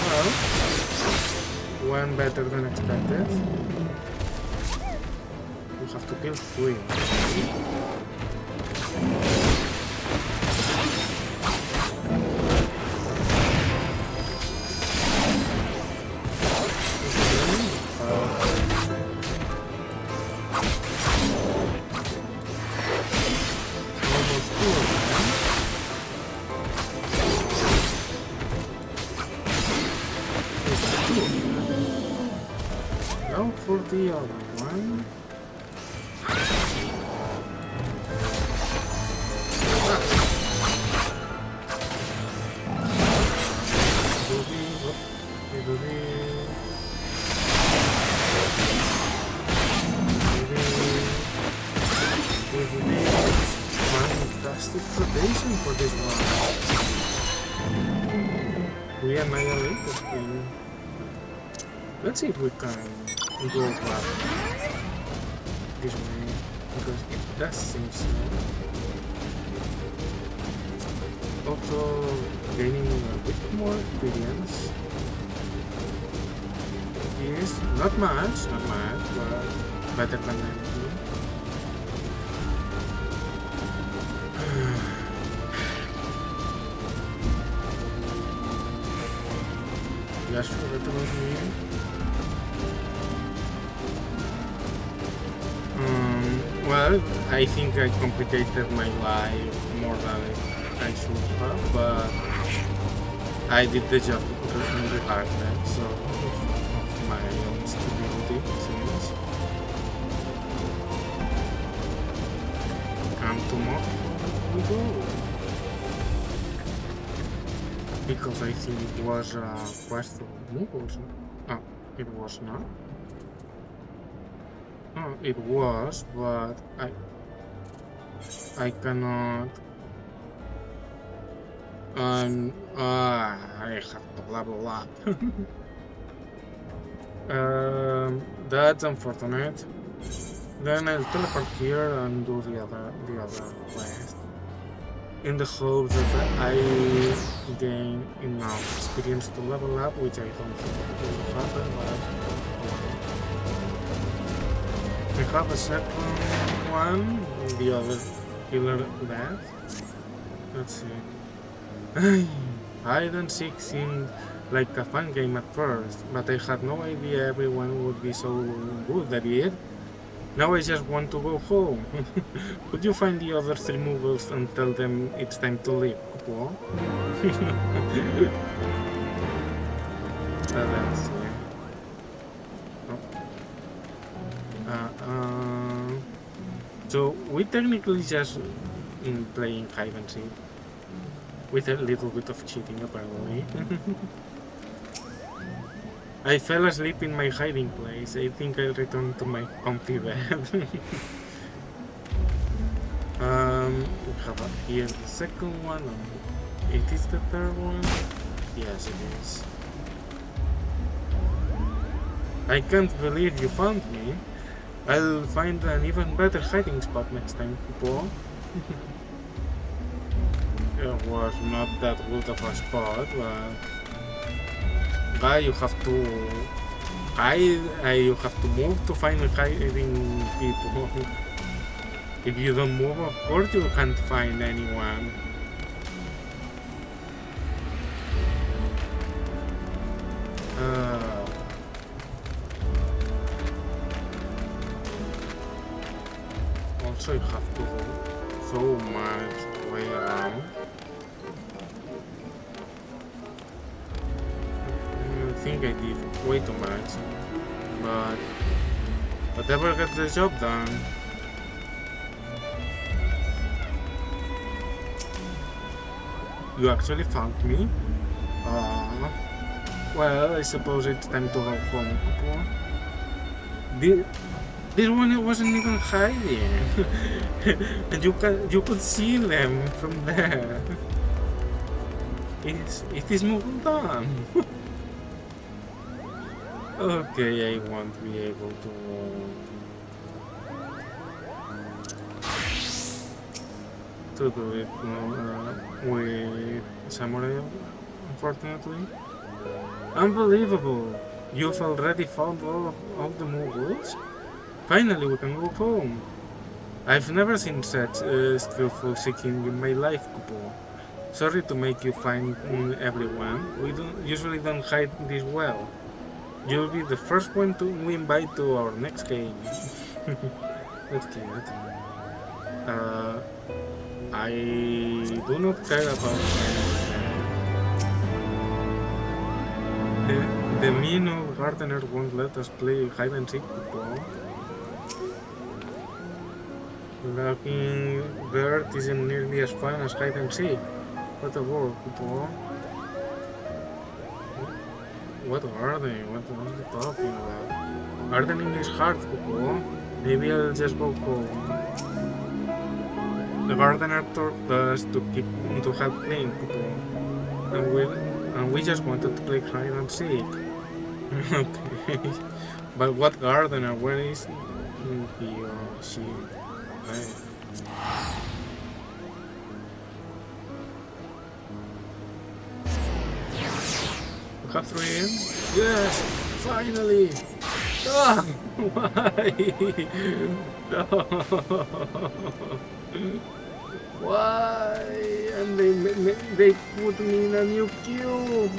Well, one better than expected. We have to kill 3. Almost 2 of them. Now for the other one. do this. We do this. Fantastic rotation for this one. We annihilated him. Let's see if we can go back this way, because it does seem so. Also gaining a bit more experience. Yes, not much, but better than anything. Just forgot about me. Well, I think I complicated my life more than I should have, but I did the job regardless of my own stupidity, it seems. Come to more, we go. Because I think it was a quest for moves. Oh, it was not. Oh, it was, but I cannot. I have to level up. That's unfortunate. Then I'll teleport here and do the other quest, in the hopes that I gain enough experience to level up, which I don't think will happen, but I have a second one, the other killer left. Let's see. Hide and seek seemed like a fun game at first, but I had no idea everyone would be so good at it. Now I just want to go home. Could you find the other 3 moguls and tell them it's time to leave, Kupo? Let's see. So we technically just playing hide and seek with a little bit of cheating, apparently. I fell asleep in my hiding place. I think I'll return to my comfy bed. We have here the second one. It is the third one? Yes, it is. I can't believe you found me. I'll find an even better hiding spot next time, people. It was not that good of a spot, but you have to hide. You have to move to find hiding people. If you don't move, of course you can't find anyone. Also, you have to go so much way around. I think I did way too much, but whatever gets the job done. You actually found me? Well, I suppose it's time to go home. This one wasn't even hiding, and you could see them from there. It is moving down. Okay, I won't be able to do it with Samurai, unfortunately. Unbelievable! You've already found all the moguls? Finally, we can go home. I've never seen such skillful seeking in my life, Kupo. Sorry to make you find everyone. We usually don't hide this well. You'll be the first one we invite to our next game. That's cute. I do not care about the mean old gardener won't let us play hide and seek, Kupo. Looking bird isn't nearly as fun as hide and seek. What a world, Kupo. What gardening? What are you talking about? Gardening is hard, Kupo. Maybe I'll just go home. The gardener told us to help clean, Kupo. And we just wanted to play hide and seek. Okay. But what gardener? Where is he or she? Right. Catherine? Yes! Finally! Ah! Why? No! Why? And they put me in a new cube!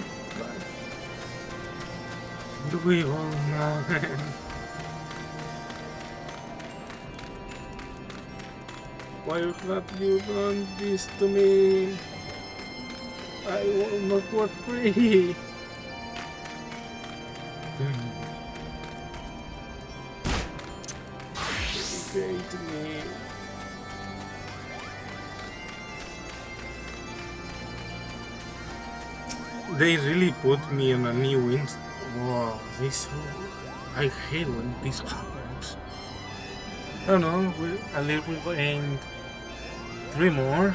Do we all know? Why have you done this to me? I almost got free! Great to me. They really put me in a new inst. Wow, I hate when this happens. I don't know. We'll gain 3 more.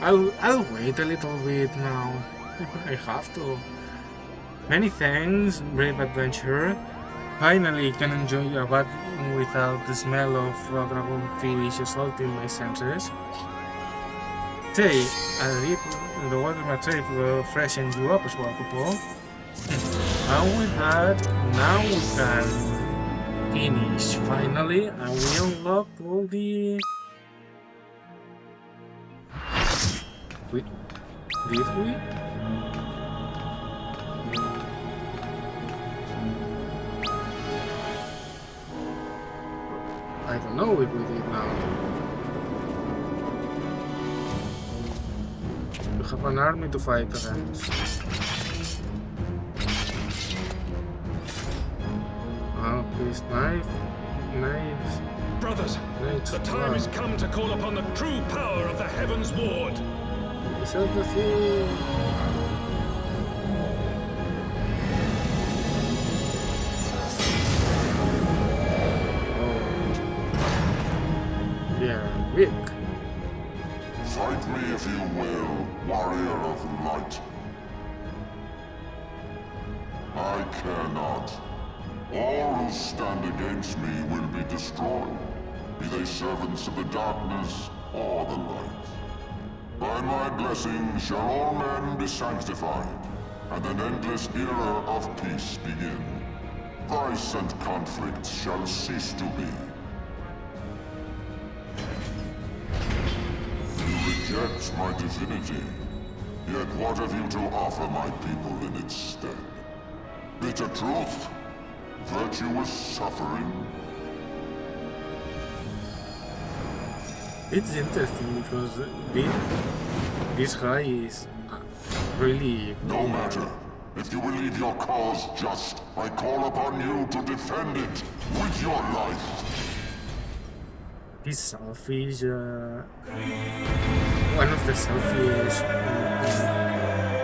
I'll wait a little bit now. I have to. Many thanks, brave adventurer. Finally can enjoy a bath without the smell of raw dragon fish assaulting my senses. Say, a dip in the water material will freshen you up as well, Kupo. And with that, now we can finish finally, and we unlock all the... Did we? I don't know if we did now. We have an army to fight against. This knives. Brothers, the time has come to call upon the true power of the Heavensward. Is that the thing? Rick. Fight me if you will, warrior of light. I care not. All who stand against me will be destroyed, be they servants of the darkness or the light. By my blessing shall all men be sanctified, and an endless era of peace begin. Vice and conflict shall cease to be. Rejects my divinity. Yet what have you to offer my people in its stead? Bitter truth? Virtuous suffering? It's interesting because this guy is really... No matter. If you believe your cause just, I call upon you to defend it with your life. He's selfish, one of the selfish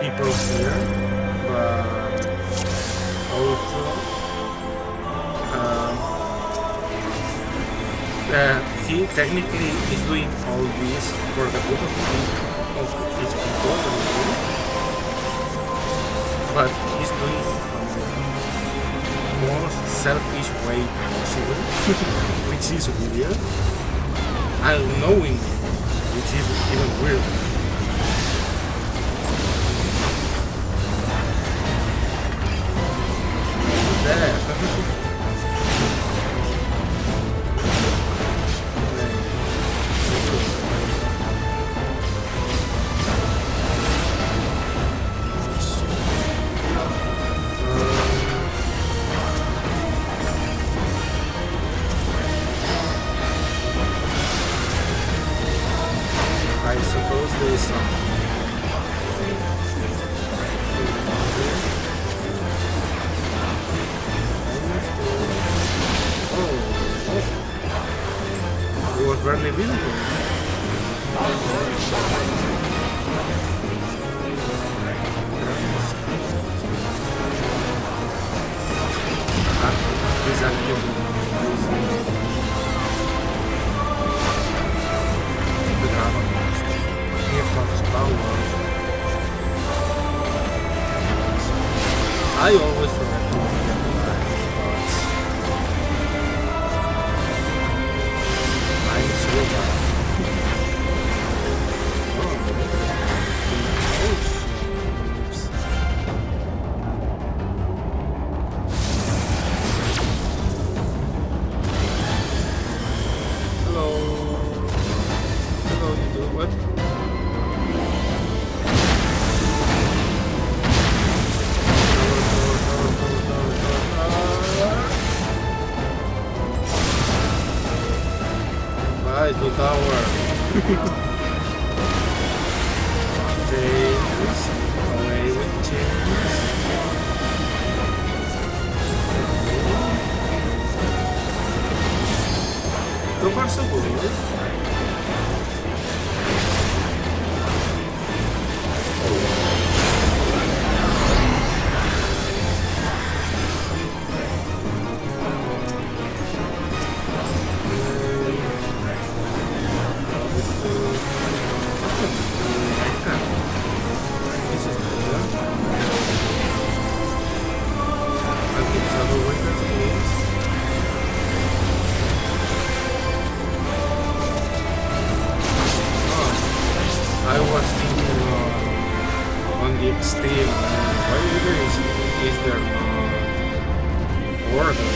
people here, but also he technically is doing all this for the good of his people, but he's doing the most selfish way possible, which is weird. Unknowing, which is even weird. There. I suppose there is something. Oh, it was barely visible. active. The dragon here comes power. I always forget to get the parts. I'm so bad. The tower. James, away with James. So far so good. I was thinking on the XIV, why is there not orders?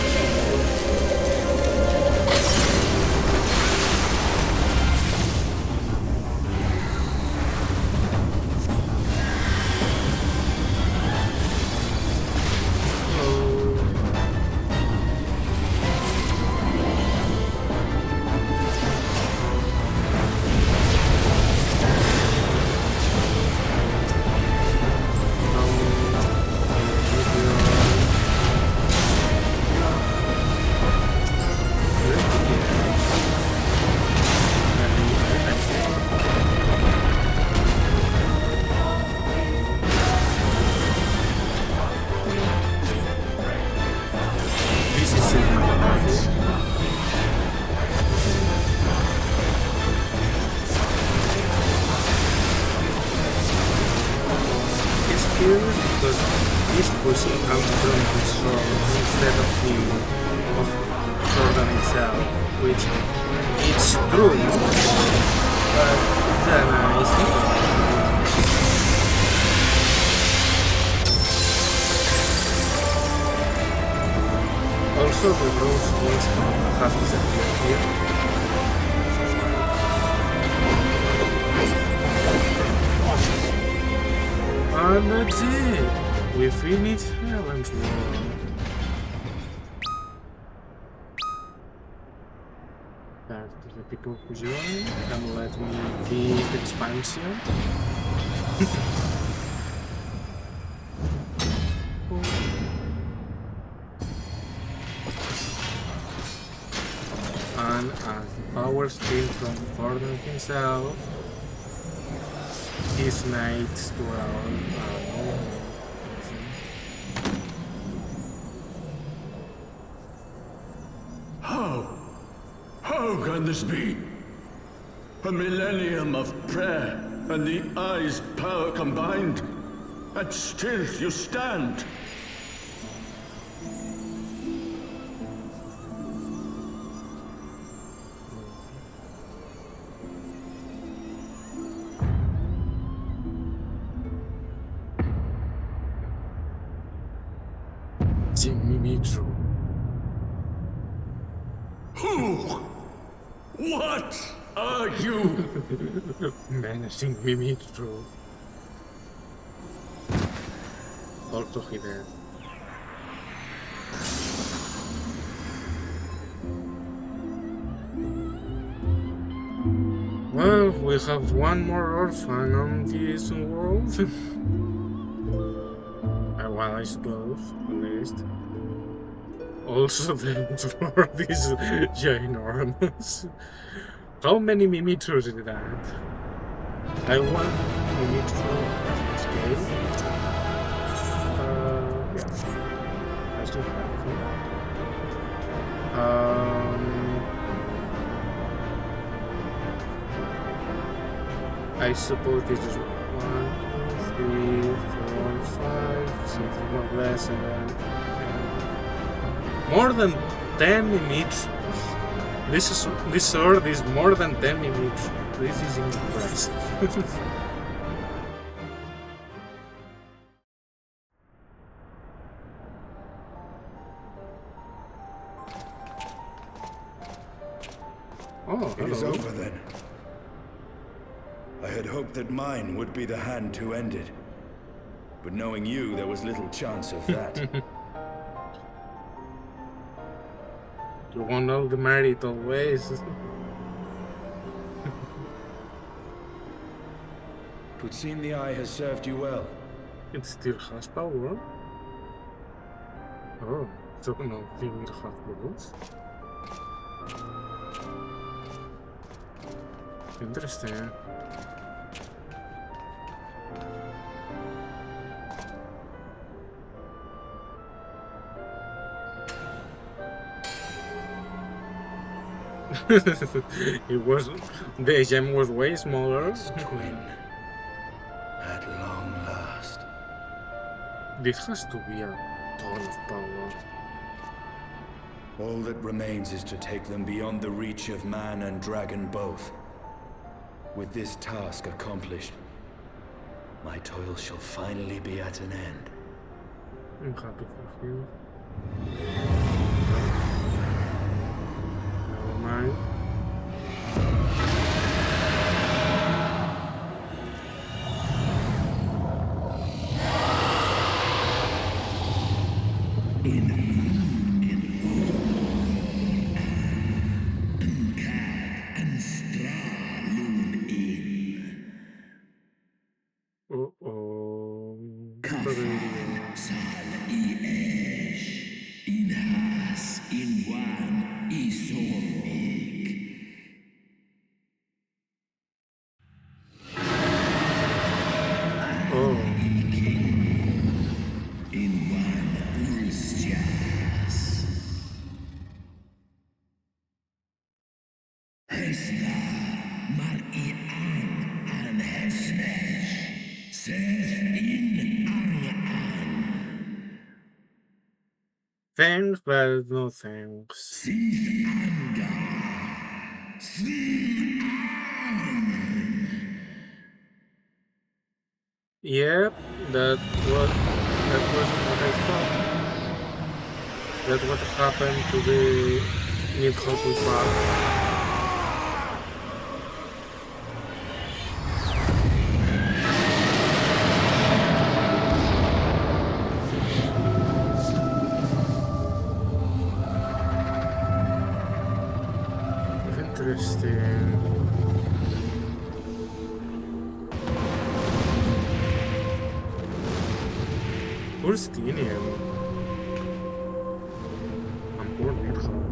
Because this pushing comes from the sword instead of Jordan itself, which it's true, but then it's not. Also, the rose things have disappeared here. And that's it! We finished Heavensward. That's the people who joined and let me finish the expansion. And as power came from Gordon himself, his knights 12 How can this be? A millennium of prayer and the eye's power combined, and still you stand. Who? What are you? Menacing Mimitro. Also he dead. Well, we have one more orphan on this world. Well, I suppose, at least. Also, the world is ginormous. How many Mimitros did it add? I want Mimitro scale. Yeah. Let's do that. I suppose this is 1, 2, 3, 4, 5, 6, more or less, and then more than 10 minutes. This sword is more than 10 minutes. This is impressive. Oh, It is hello. over then. I had hoped that mine would be the hand to end it. But knowing you, there was little chance of that. You want all the merit always. Would seem the eye has served you well. It still has power. Oh, so now it will have balls. Interesting. It was, the gem was way smaller. Twin. At long last. This has to be a ton of power. All that remains is to take them beyond the reach of man and dragon both. With this task accomplished, my toil shall finally be at an end. I'm happy for you. Never mind. Uh-oh. Thanks, but no thanks. Yep, that was what I thought. That's what happened to the Nidhogg part. Interesting. Poor Stinian. And poor Nidhogg.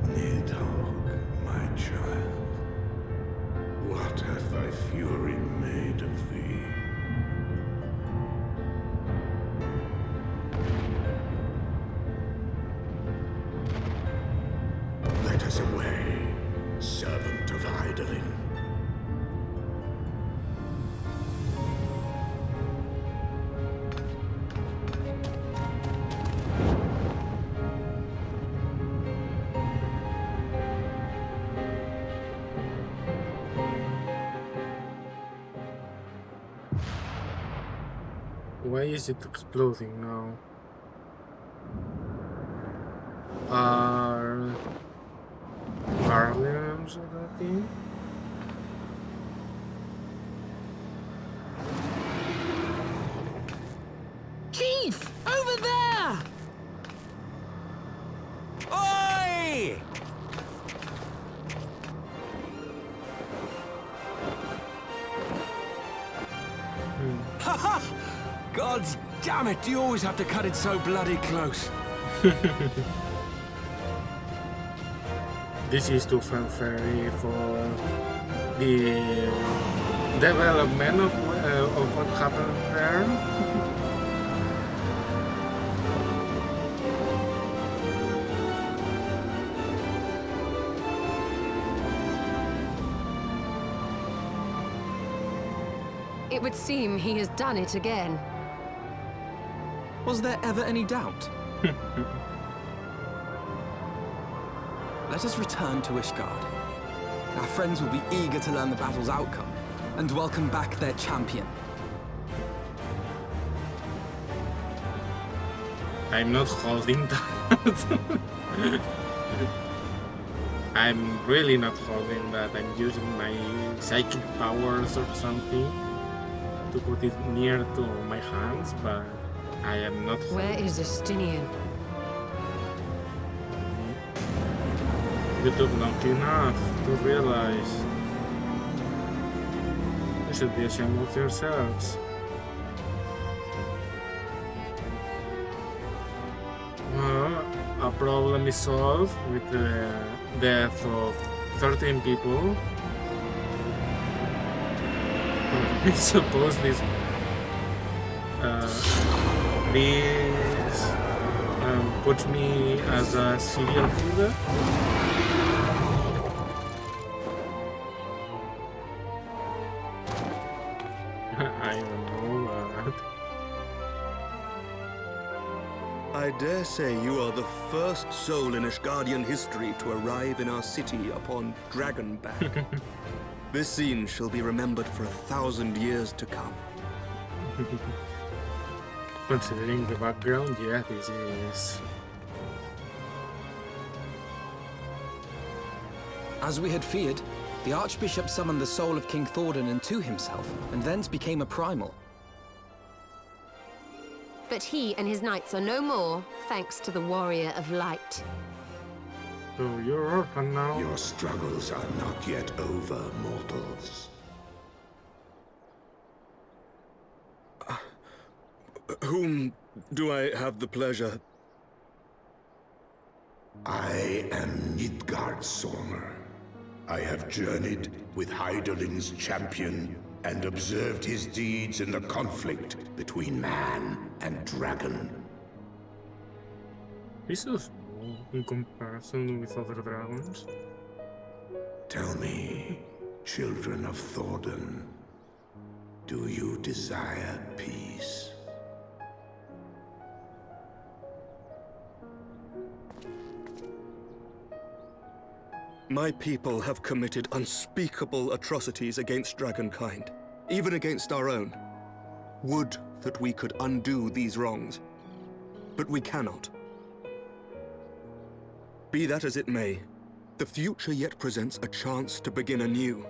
Nidhogg, my child, what hath thy fury made of thee? Let us away, servant of Hydaelyn. Why is it exploding now? Are alarms or that thing? Chief! Over there! Oi! Haha! God damn it, do you always have to cut it so bloody close? This is too fanfare for the development of what happened there. It would seem he has done it again. Was there ever any doubt? Let us return to Ishgard. Our friends will be eager to learn the battle's outcome and welcome back their champion. I'm not holding that. I'm really not holding that. I'm using my psychic powers or something to put it near to my hands, but I am not. Where is Justinian? You took long enough to realize. You should be ashamed of yourselves. Well, a problem is solved with the death of 13 people. I suppose this puts me as a serial killer. I don't know. I dare say you are the first soul in Ishgardian history to arrive in our city upon Dragonback. This scene shall be remembered for 1,000 years to come. Considering the background, yeah, this is... As we had feared, the Archbishop summoned the soul of King Thordan into himself, and thence became a primal. But he and his knights are no more, thanks to the Warrior of Light. So you're orphan now? Your struggles are not yet over, mortals. Whom do I have the pleasure? I am Midgard Sormer. I have journeyed with Hyderlin's champion and observed his deeds in the conflict between man and dragon. This is small in comparison with other dragons. Tell me, children of Thordan, do you desire peace? My people have committed unspeakable atrocities against dragonkind, even against our own. Would that we could undo these wrongs, but we cannot. Be that as it may, the future yet presents a chance to begin anew.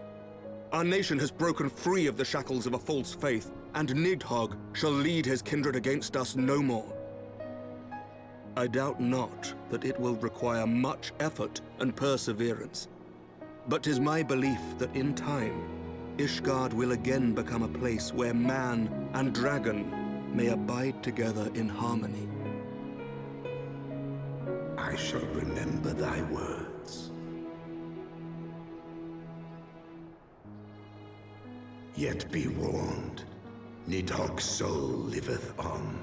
Our nation has broken free of the shackles of a false faith, and Nidhogg shall lead his kindred against us no more. I doubt not that it will require much effort and perseverance. But 'tis my belief that in time, Ishgard will again become a place where man and dragon may abide together in harmony. I shall remember thy words. Yet be warned, Nidhogg's soul liveth on.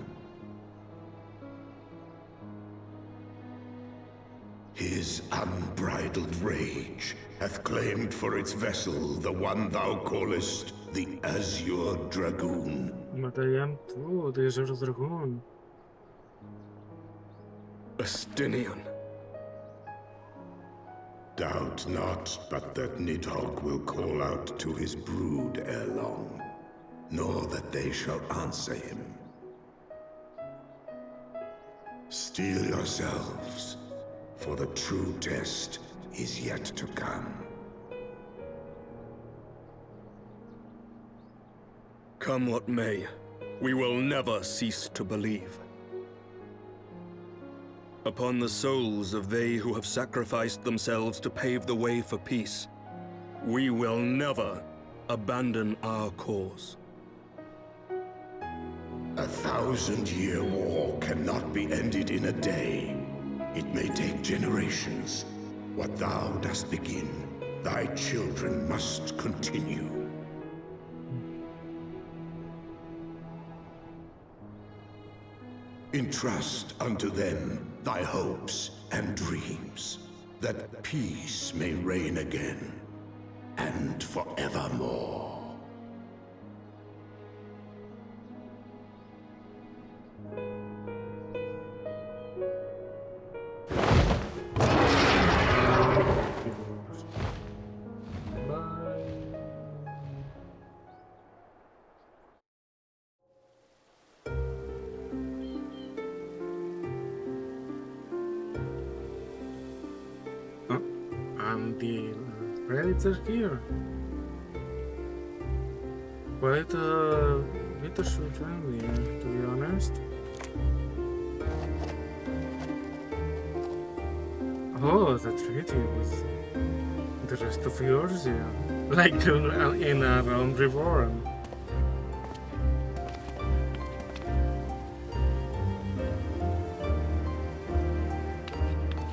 His unbridled rage hath claimed for its vessel the one thou callest the Azure Dragoon. But I am too, the Azure Dragoon. Justinian. Doubt not but that Nidhogg will call out to his brood ere long, nor that they shall answer him. Steel yourselves, for the true test is yet to come. Come what may, we will never cease to believe. Upon the souls of they who have sacrificed themselves to pave the way for peace, we will never abandon our cause. 1,000-year war cannot be ended in a day. It may take generations. What thou dost begin, thy children must continue. Entrust unto them thy hopes and dreams, that peace may reign again, and forevermore. the credits are here. Quite a bittersweet family, to be honest. Oh, the treaty with the rest of Eorzea, like in a round reform.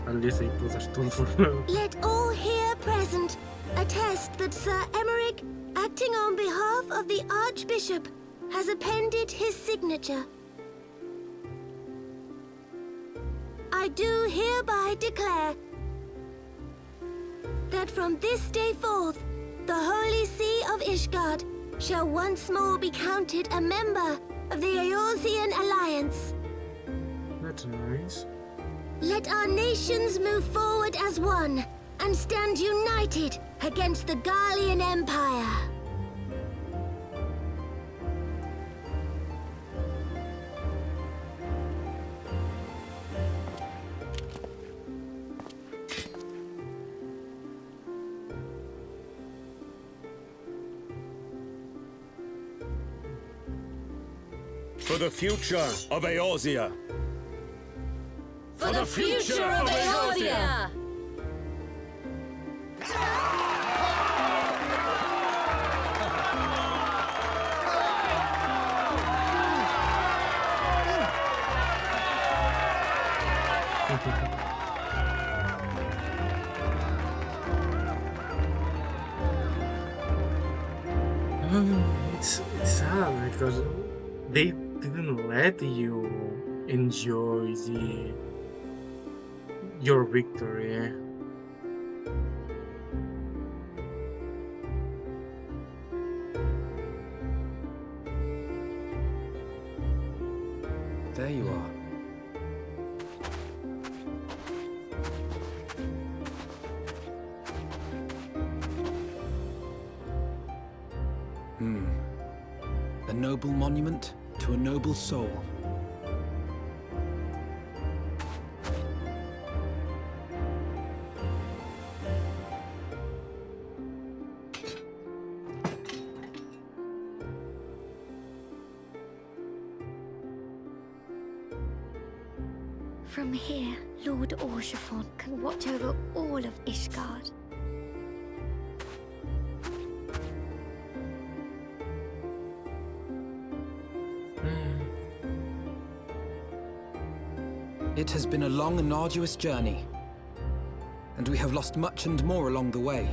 At least they put a stone for now. Let all here present attest that Sir Emmerich, acting on behalf of the Archbishop, has appended his signature. I do hereby declare that from this day forth, the Holy See of Ishgard shall once more be counted a member of the Eorzean Alliance. That's nice. Let our nations move forward as one and stand united against the Garlean Empire. For the future of Eorzea. For the future of Eorzea! It's sad because they didn't let you enjoy your victory. There you are. A noble monument to a noble soul. From here, Lord Orshafon can watch over all of Ishgard. It has been a long and arduous journey, and we have lost much and more along the way.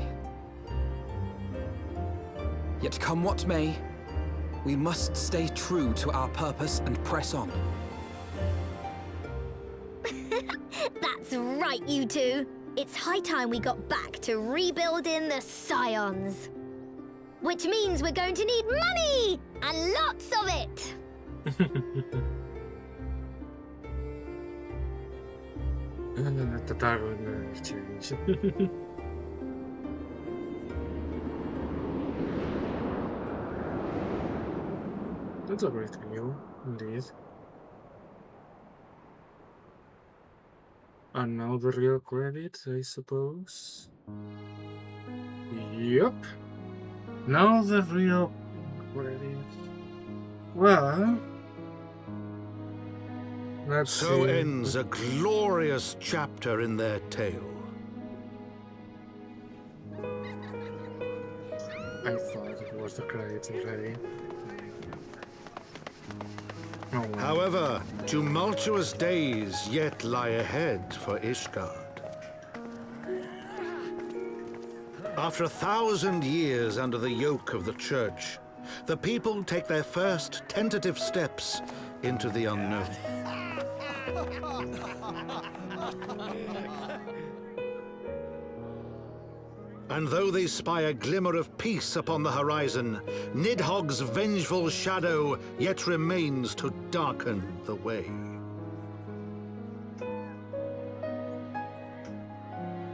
Yet come what may, we must stay true to our purpose and press on. That's right, you two. It's high time we got back to rebuilding the Scions. Which means we're going to need money! And lots of it! The title never changed. That's a great meal, indeed. And now the real credits, I suppose. Yep. Now the real credits. Well, let's So see. ends a glorious chapter in their tale. I thought it was the credits already. Oh, well. However, tumultuous days yet lie ahead for Ishgard. After 1,000 years under the yoke of the Church, the people take their first tentative steps into the unknown. And though they spy a glimmer of peace upon the horizon, Nidhogg's vengeful shadow yet remains to darken the way.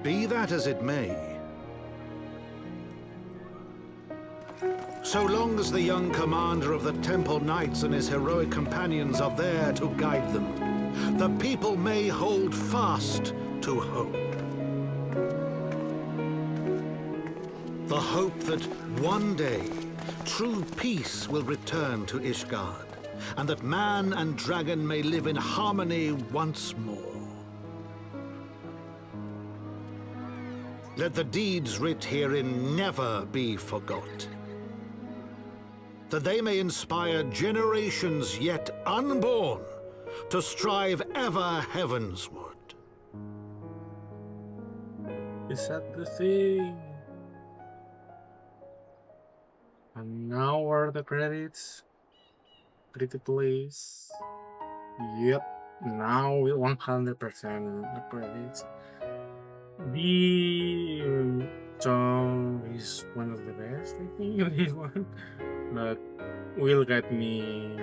Be that as it may, so long as the young commander of the Temple Knights and his heroic companions are there to guide them, the people may hold fast to hope. The hope that one day true peace will return to Ishgard, and that man and dragon may live in harmony once more. Let the deeds writ herein never be forgot, that they may inspire generations yet unborn to strive ever heavensward. Is that the thing? And now are the credits. Pretty please. Yep, now 100% the credits. The song is one of the best, I think, this one. But will get me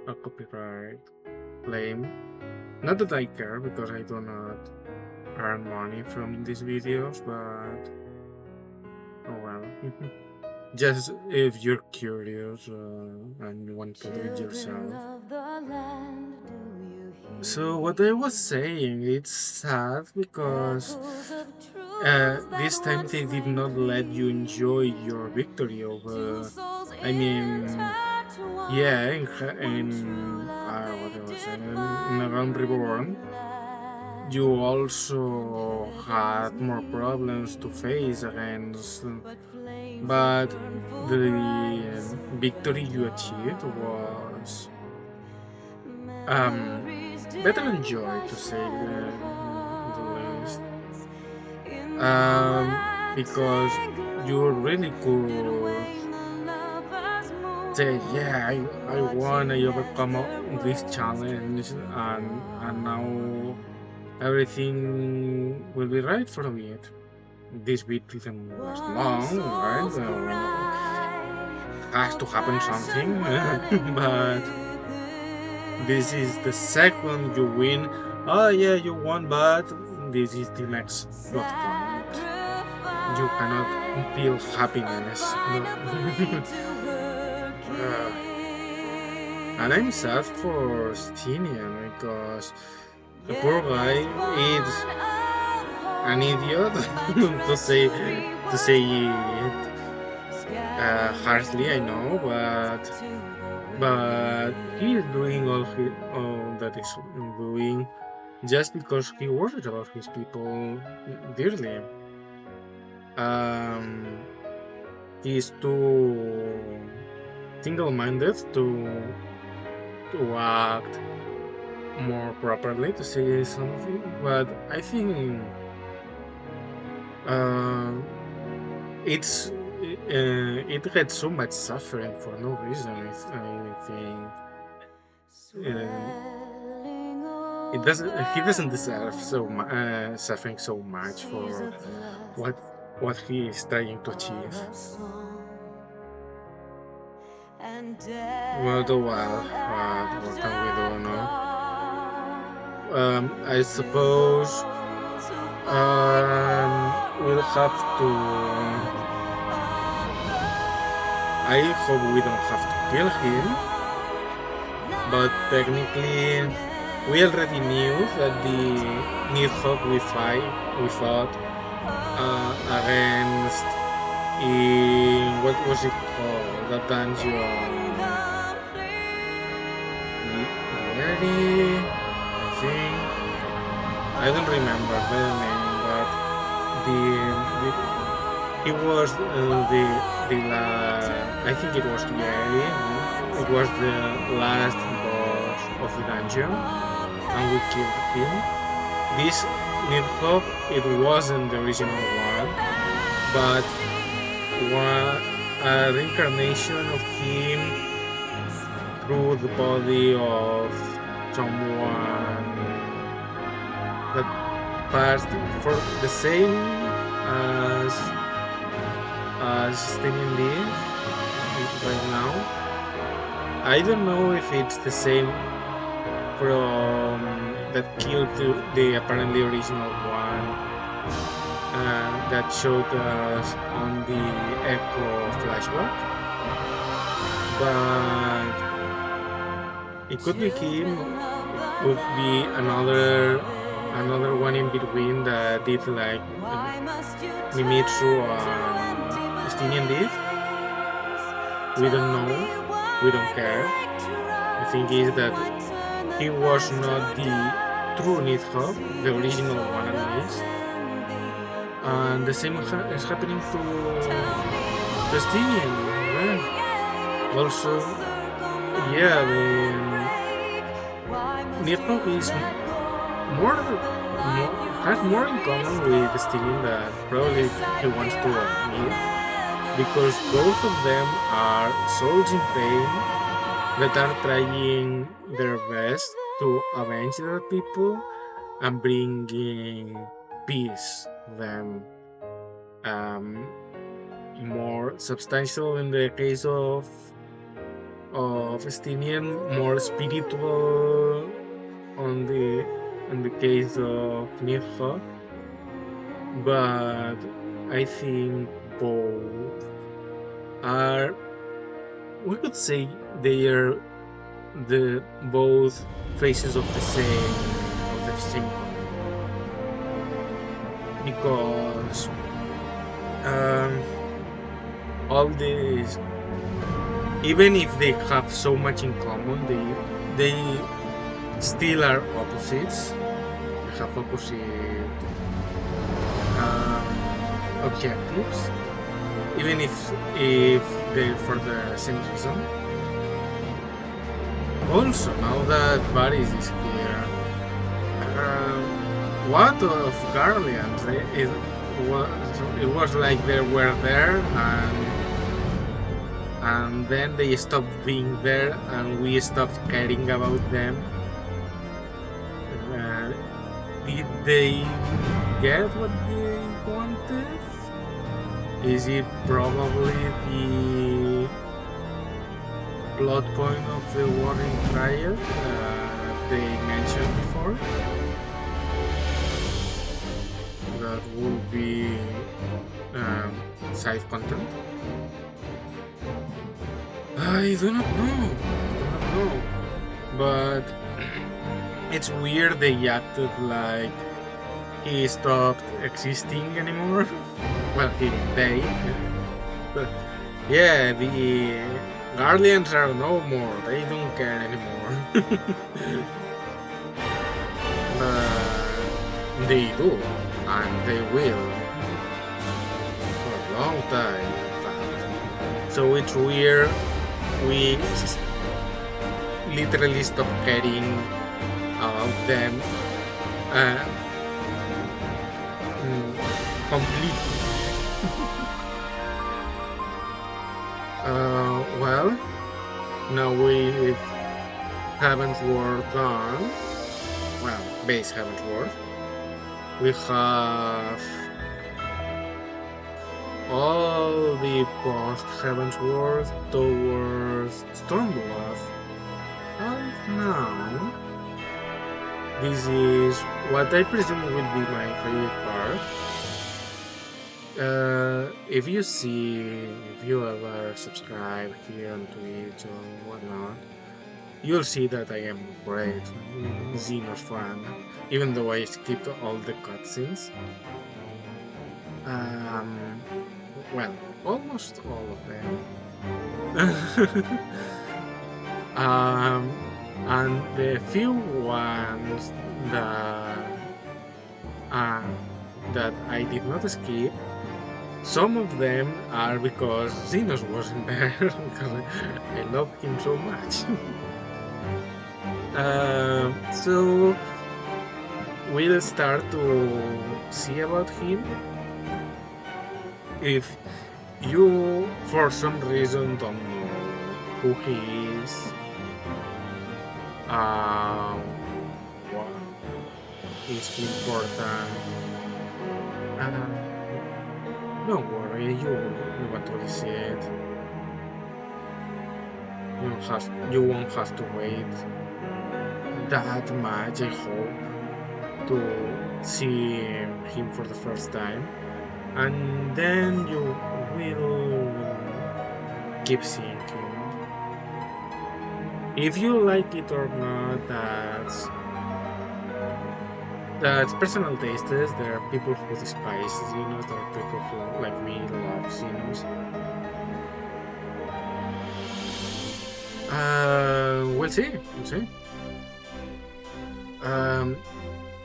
a copyright claim. Not that I care, because I do not earn money from these videos, but oh well. Just if you're curious and you want to do it yourself. So what I was saying, it's sad because this time they did not let you enjoy your victory over. I mean, yeah, in what I was saying, in A Realm Reborn, you also had more problems to face against, but the victory you achieved was better enjoyed, to say the least, because you really could say, yeah, I won, I overcome this challenge, and now everything will be right for me. This bit didn't last long, right? Has to happen something, but this is the second you win. Oh yeah, you won, but this is the next plot point. You cannot feel happiness. And I'm sad for Stinian because the poor guy is an idiot to say it harshly, I know, but he is doing all that he's doing just because he worries about his people dearly. He's too single-minded to act more properly, to say something, but I think it gets so much suffering for no reason. I think it doesn't. He doesn't deserve suffering so much for what he is trying to achieve. Well, what can we do now? I suppose we'll have to. I hope we don't have to kill him, but technically we already knew that the Nidhogg we fought against in what was it called? The dungeon. I think. I don't remember the name, but it was the last. I think it was Yeri. It was the last boss of the dungeon, and we killed him. This Nidhogg, it wasn't the original one, but a reincarnation of him through the body of someone that passed for the same as Stinian did right now. I don't know if it's the same from that killed the apparently original one that showed us on the Echo flashback, but it could be him, could be another another one in between that did like Mimitsu or Estinian did. We don't know, we don't care. The thing is that he was not the true Nidhogg, the original one at least. And the same is happening to Estinian. Yeah. Also, yeah, the Nidhogg is has more in common with Estinian than probably he wants to admit, because both of them are souls in pain that are trying their best to avenge their people and bringing peace to them. More substantial in the case of Estinian, more spiritual in the case of Nidhogg, but I think both are, we could say they are the both faces of the same coin, because all these, even if they have so much in common, they still are opposites. They have opposite objectives, even if they're for the same reason. Also, now that Paris is here, what of Guardians? It was like they were there, and then they stopped being there, and we stopped caring about them. Did they get what they wanted? Is it probably the plot point of the Warring Triad they mentioned before? That would be side content. I do not know. But it's weird they acted like he stopped existing anymore. Well, they. But yeah, the Guardians are no more. They don't care anymore. But they do, and they will for a long time. So it's weird. We literally stop caring about them completely. Well, now with Heavensward done, well, base Heavensward, we have all the post Heavensward towards Stormblood. And now, this is what I presume will be my favorite part. If you ever subscribe here on Twitch or whatnot, you'll see that I am a great Xenos fan, even though I skipped all the cutscenes. Well, almost all of them. And the few ones that I did not skip, some of them are because Xenos wasn't there, because I love him so much. So we'll start to see about him. If you, for some reason, don't know who he is, what is important, don't worry, you want to see it. You won't have to wait that much, I hope, to see him for the first time. And then you will keep seeing him. If you like it or not, That's personal tastes. There are people who despise Xenos. There are people who, like me, love Xenos. We'll see. We'll see.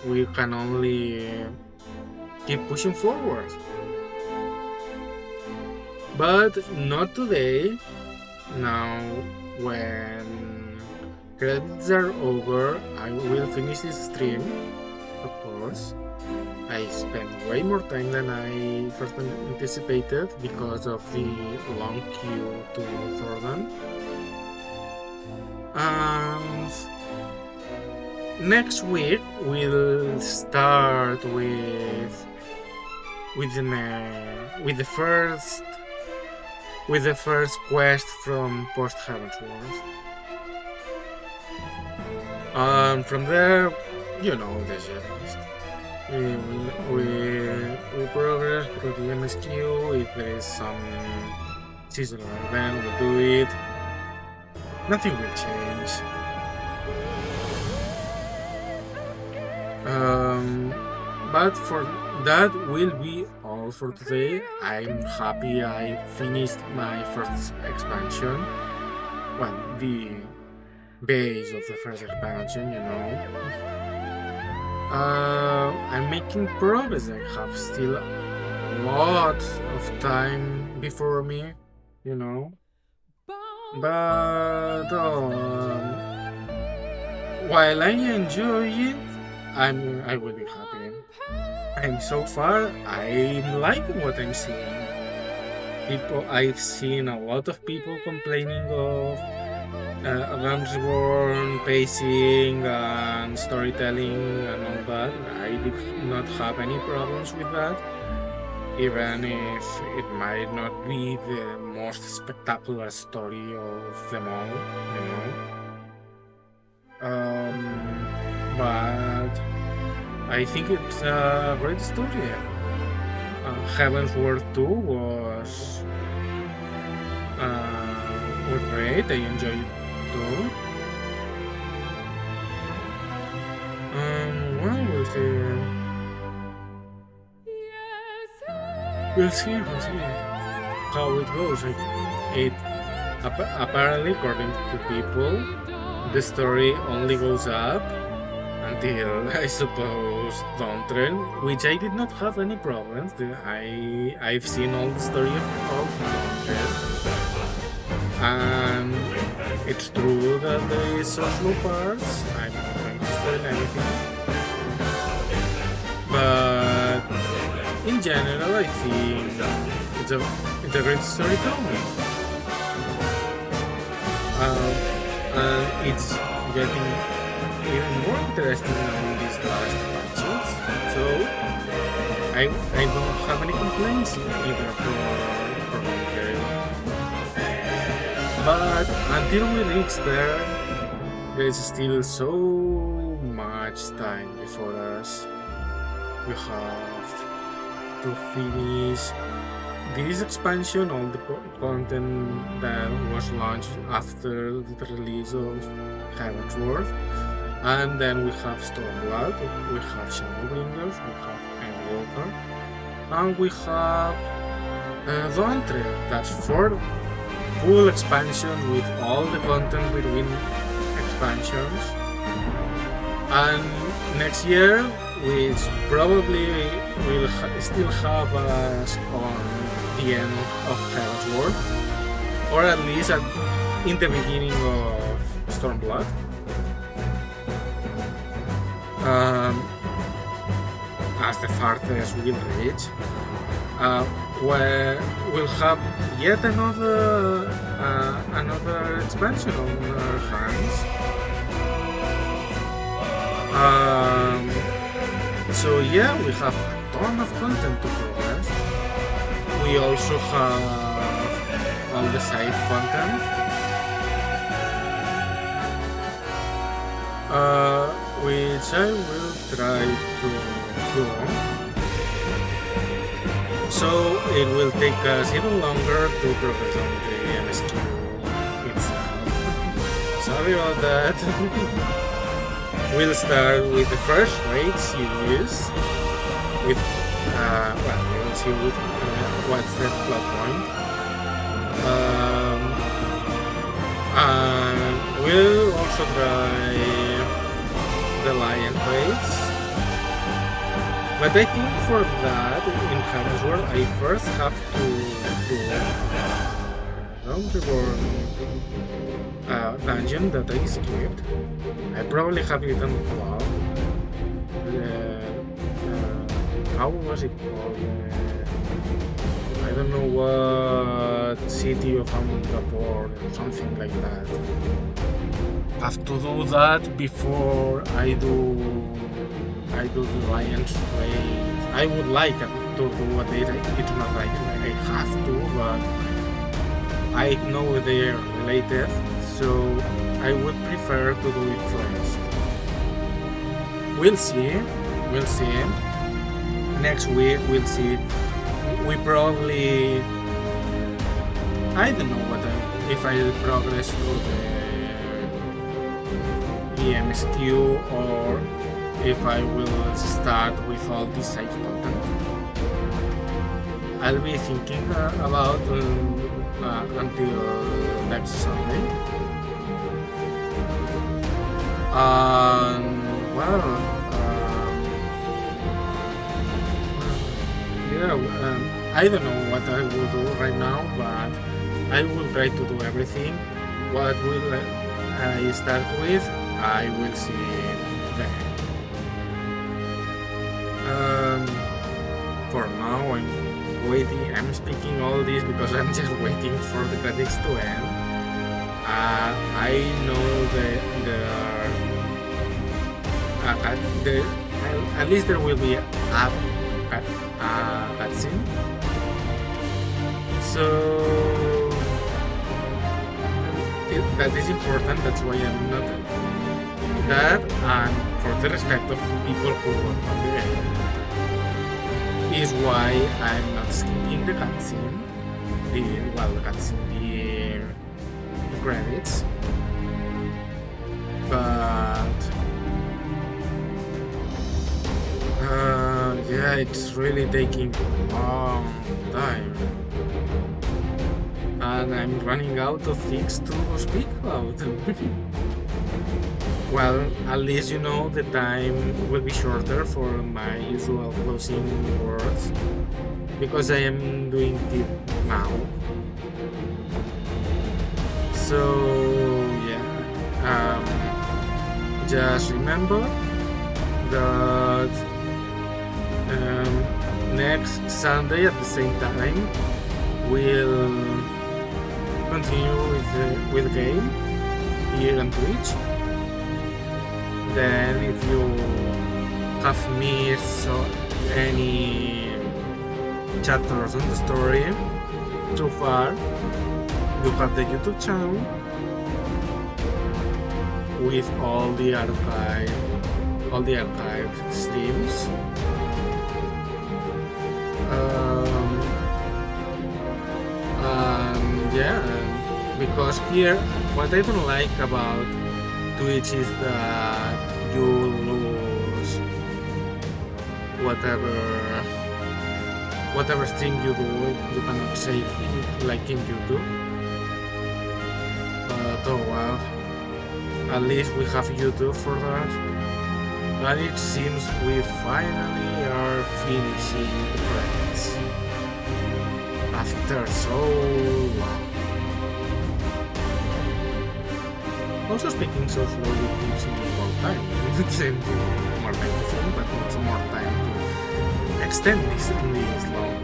We can only keep pushing forward. But not today. Now, when credits are over, I will finish this stream. Of course, I spent way more time than I first anticipated because of the long queue to Thordan. And next week we'll start with the first quest from post Heavensward. From there, you know the gist. We progress through the MSQ. If there is some seasonal event, we'll do it. Nothing will change. But for that will be all for today. I'm happy I finished my first expansion. Well, the base of the first expansion, you know. I'm making progress. I have still a lot of time before me, you know. But while I enjoy it, I will be happy. And so far, I'm liking what I'm seeing. I've seen a lot of people complaining of Heavensward pacing and storytelling and all that. I did not have any problems with that, even if it might not be the most spectacular story of them all, you know. But I think it's a great story. Heavensward 2 was great. I enjoyed it too. Well, we'll see. We'll see how it goes. Apparently, according to people, the story only goes up until, I suppose, Dawntrail, which I did not have any problems. I've seen all the story of Dawntrail, and it's true that there is some slow parts. I'm not going to spoil anything, but in general, I think it's a great storytelling. And it's getting even more interesting now in these last patches. So I don't have any complaints either for Dawntrail. But until we reach there's still so much time before us. We have to finish this expansion, all the content that was launched after the release of Heavensward, and then we have Stormblood, we have Shadowbringers, we have Endwalker, and we have Dawntrail. That's 4 full expansion with all the content between expansions. And next year, which probably will still have us on the end of Heavensward, or at least in the beginning of Stormblood. As the farthest we'll reach, where we'll have yet another expansion on our hands. So yeah, we have a ton of content to progress. We also have all the side content, which I will try to do. So it will take us even longer to progress on the MSQ itself. Sorry about that. we'll start with the first raid series with, well, we'll see what's the plot point. And we'll also try the lion raids. But I think for that, in Heavensward, I first have to do a dungeon that I skipped. I probably have it unlocked. How was it called? I don't know what city of Amundapur or something like that. Have to do that before I do the Lions raid. I would like to do it. It's not like I have to, but I know they're related, so I would prefer to do it first. We'll see. Next week we'll see. We probably, I don't know if I'll progress through the MSQ or if I will start with all this side content. I'll be thinking about until next Sunday. I don't know what I will do right now, but I will try to do everything. What will I start with? I will see then. For now, I'm speaking all this because I'm just waiting for the credits to end. I know that at least there will be a cutscene. So that is important. That's why I'm not that, and for the respect of people who work on the game, is why I'm not skipping the cutscene. The credits. But yeah, it's really taking a long time. And I'm running out of things to speak about. Well, at least you know the time will be shorter for my usual closing words, because I am doing it now. So yeah, just remember that next Sunday at the same time we'll continue with the game here on Twitch. Then if you have missed any chapters on the story so far, you have the YouTube channel with all the archive streams. Yeah, because here what I don't like about Twitch is that you lose whatever stream you do, you cannot save it like in YouTube. But oh well, at least we have YouTube for that. But it seems we finally are finishing the credits after so long. Also, speaking so slowly gives me more time. More time to film, but also more time to extend these long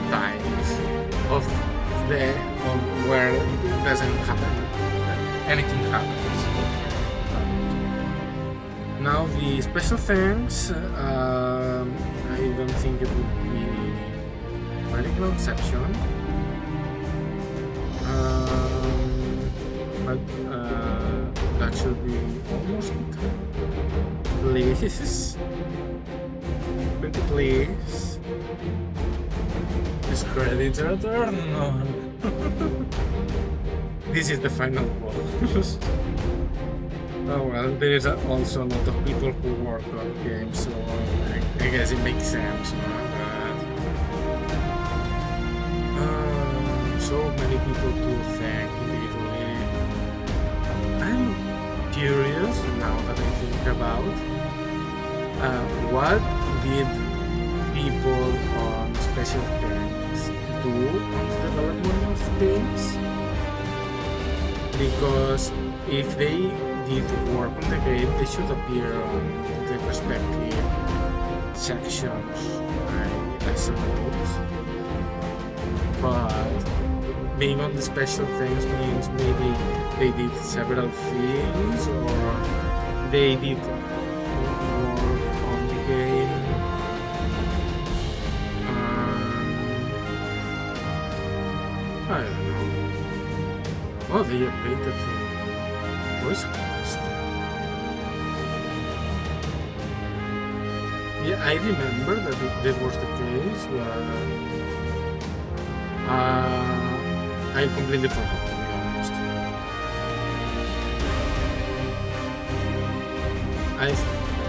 times of where it doesn't happen. Anything happens. Now the special thanks. I don't think it would be very long section. But that should be almost it. Please. Pretty please. This credits are there? No. This is the final boss. Oh well, there is also a lot of people who work on games, so I guess it makes sense. So many people to thank individually. I'm curious now that I think about what did people on special things do on the development of games? Because if they did work on the game, they should appear on the respective sections, I suppose. But being on the special things means maybe they did several things, or they did work on the game. I don't know. Oh, they updated the voice cast. Yeah, I remember that this was the case, but I completely forgot, to be honest.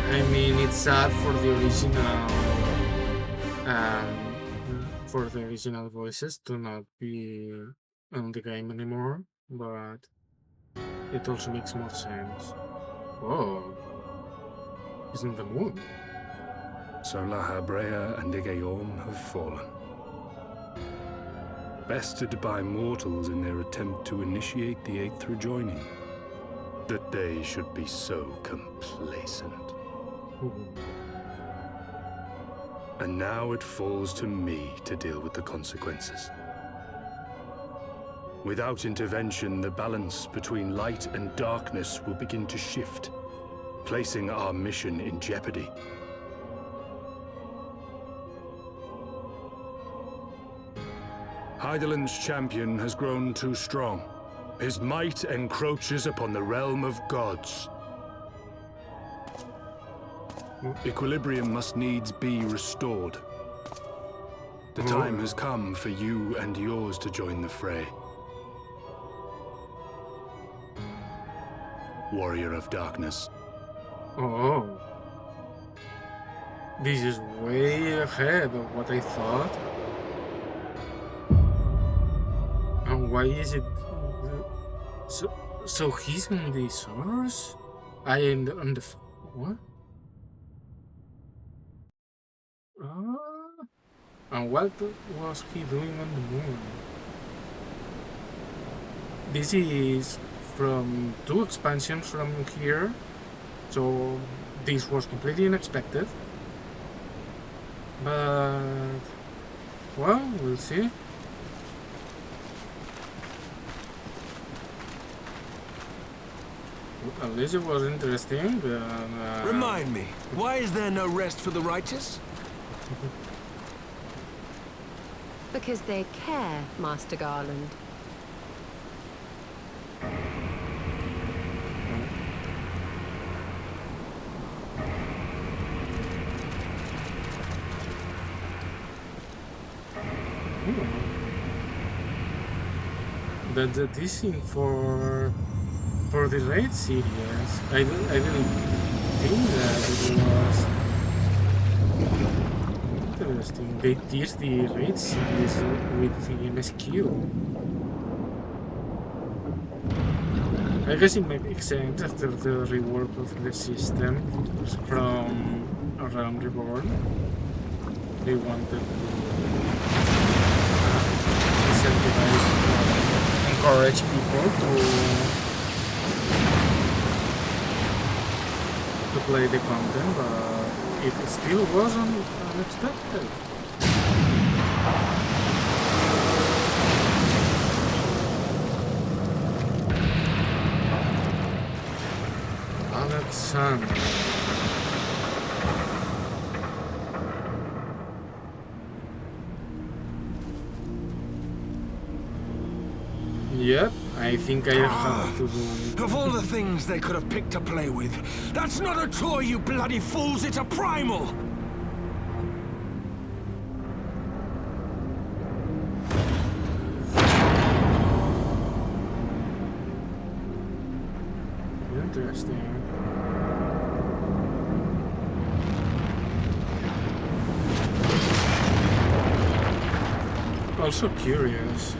I mean, it's sad for the original voices to not be on the game anymore, but it also makes more sense. Oh, he's on the moon. So La Habrea and Igaeorm have fallen. Bested by mortals in their attempt to initiate the Eighth rejoining. That they should be so complacent. And now it falls to me to deal with the consequences. Without intervention, the balance between light and darkness will begin to shift, placing our mission in jeopardy. Hydaelyn's champion has grown too strong. His might encroaches upon the realm of gods. Equilibrium must needs be restored. The time has come for you and yours to join the fray. Warrior of Darkness. Oh. This is way ahead of what I thought. And why is it... So he's on the servers? On the... What? And what was he doing on the moon? This is from 2 expansions from here, so this was completely unexpected. But... well, we'll see. At least it was interesting. Remind me, why is there no rest for the righteous? Because they care, Master Garland. That's a teasing for the raid series. I didn't think that it was interesting. They teased the raid series with the MSQ. I guess it might make sense after the rework of the system from Around Reborn. They wanted to incentivize, encourage people to play the content, but it still wasn't unexpected. Alexander. Yep, I think I have to do... Of all the things they could have picked to play with, that's not a toy, you bloody fools, it's a primal! interesting. Also curious.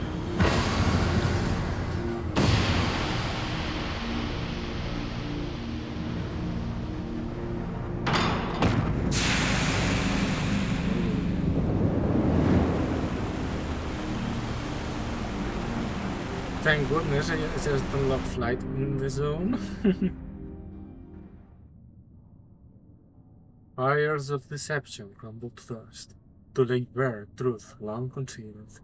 Thank goodness I just unlocked flight in the zone. Fires of deception crumbled first, to lay bare truth long concealed.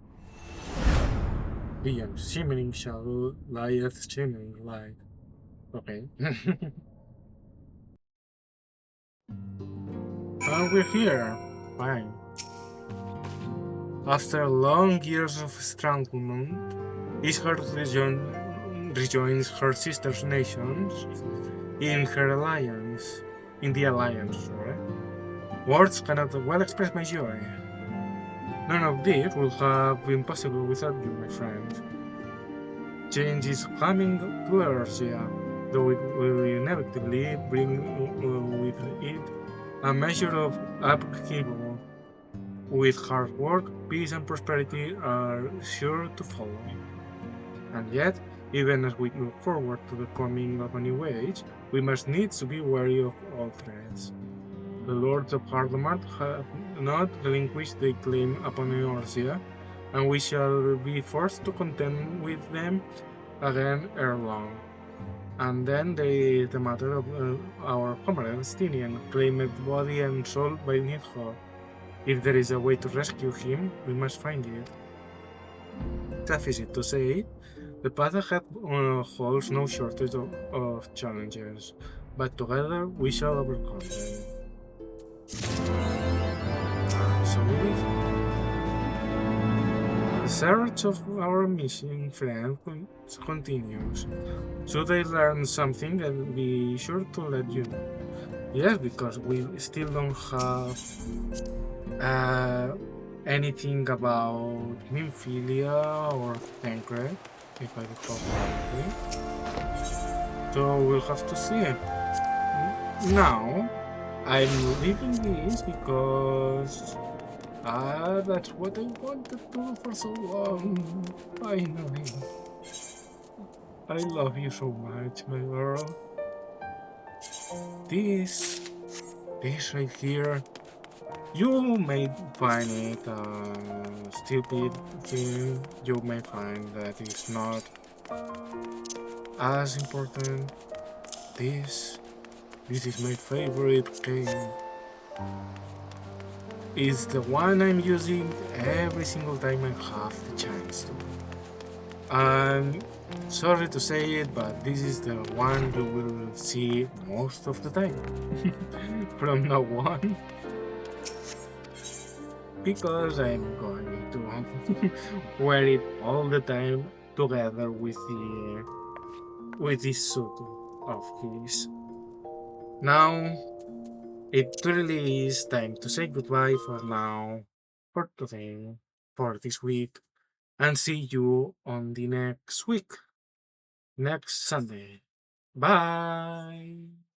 Beyond shimmering shadow lieth shimmering light. Okay. We're here. Fine. After long years of stranglement, Ishgard rejoins her sister's nations in the alliance. Words cannot well express my joy. None of this would have been possible without you, my friend. Change is coming to Earthia, though it will inevitably bring with it a measure of upheaval. With hard work, peace and prosperity are sure to follow. And yet, even as we look forward to the coming of a new age, we must needs to be wary of all threats. The lords of Hardamart have not relinquished their claim upon Eorzea, and we shall be forced to contend with them again ere long. And then there is the matter of our comrade Stinian, claimed body and soul by Nidhogg. If there is a way to rescue him, we must find it. Tough is it to say, the path ahead holds no shortage of challenges, but together we shall overcome them. So the search of our missing friend continues. Should I learn something, I'll be sure to let you know. Yes, because we still don't have anything about Nymphilia or Tancred, if I recall correctly. So we'll have to see. Now, I'm leaving this because that's what I wanted to do for so long. Finally. I love you so much, my girl. This right here, you may find it a stupid thing. You may find that it's not as important. This is my favorite game. It's the one I'm using every single time I have the chance to. I'm sorry to say it, but this is the one you will see most of the time from now on, because I'm going to wear it all the time together with this suit of his. Now, it really is time to say goodbye for now, for today, for this week, and see you on the next week, next Sunday. Bye!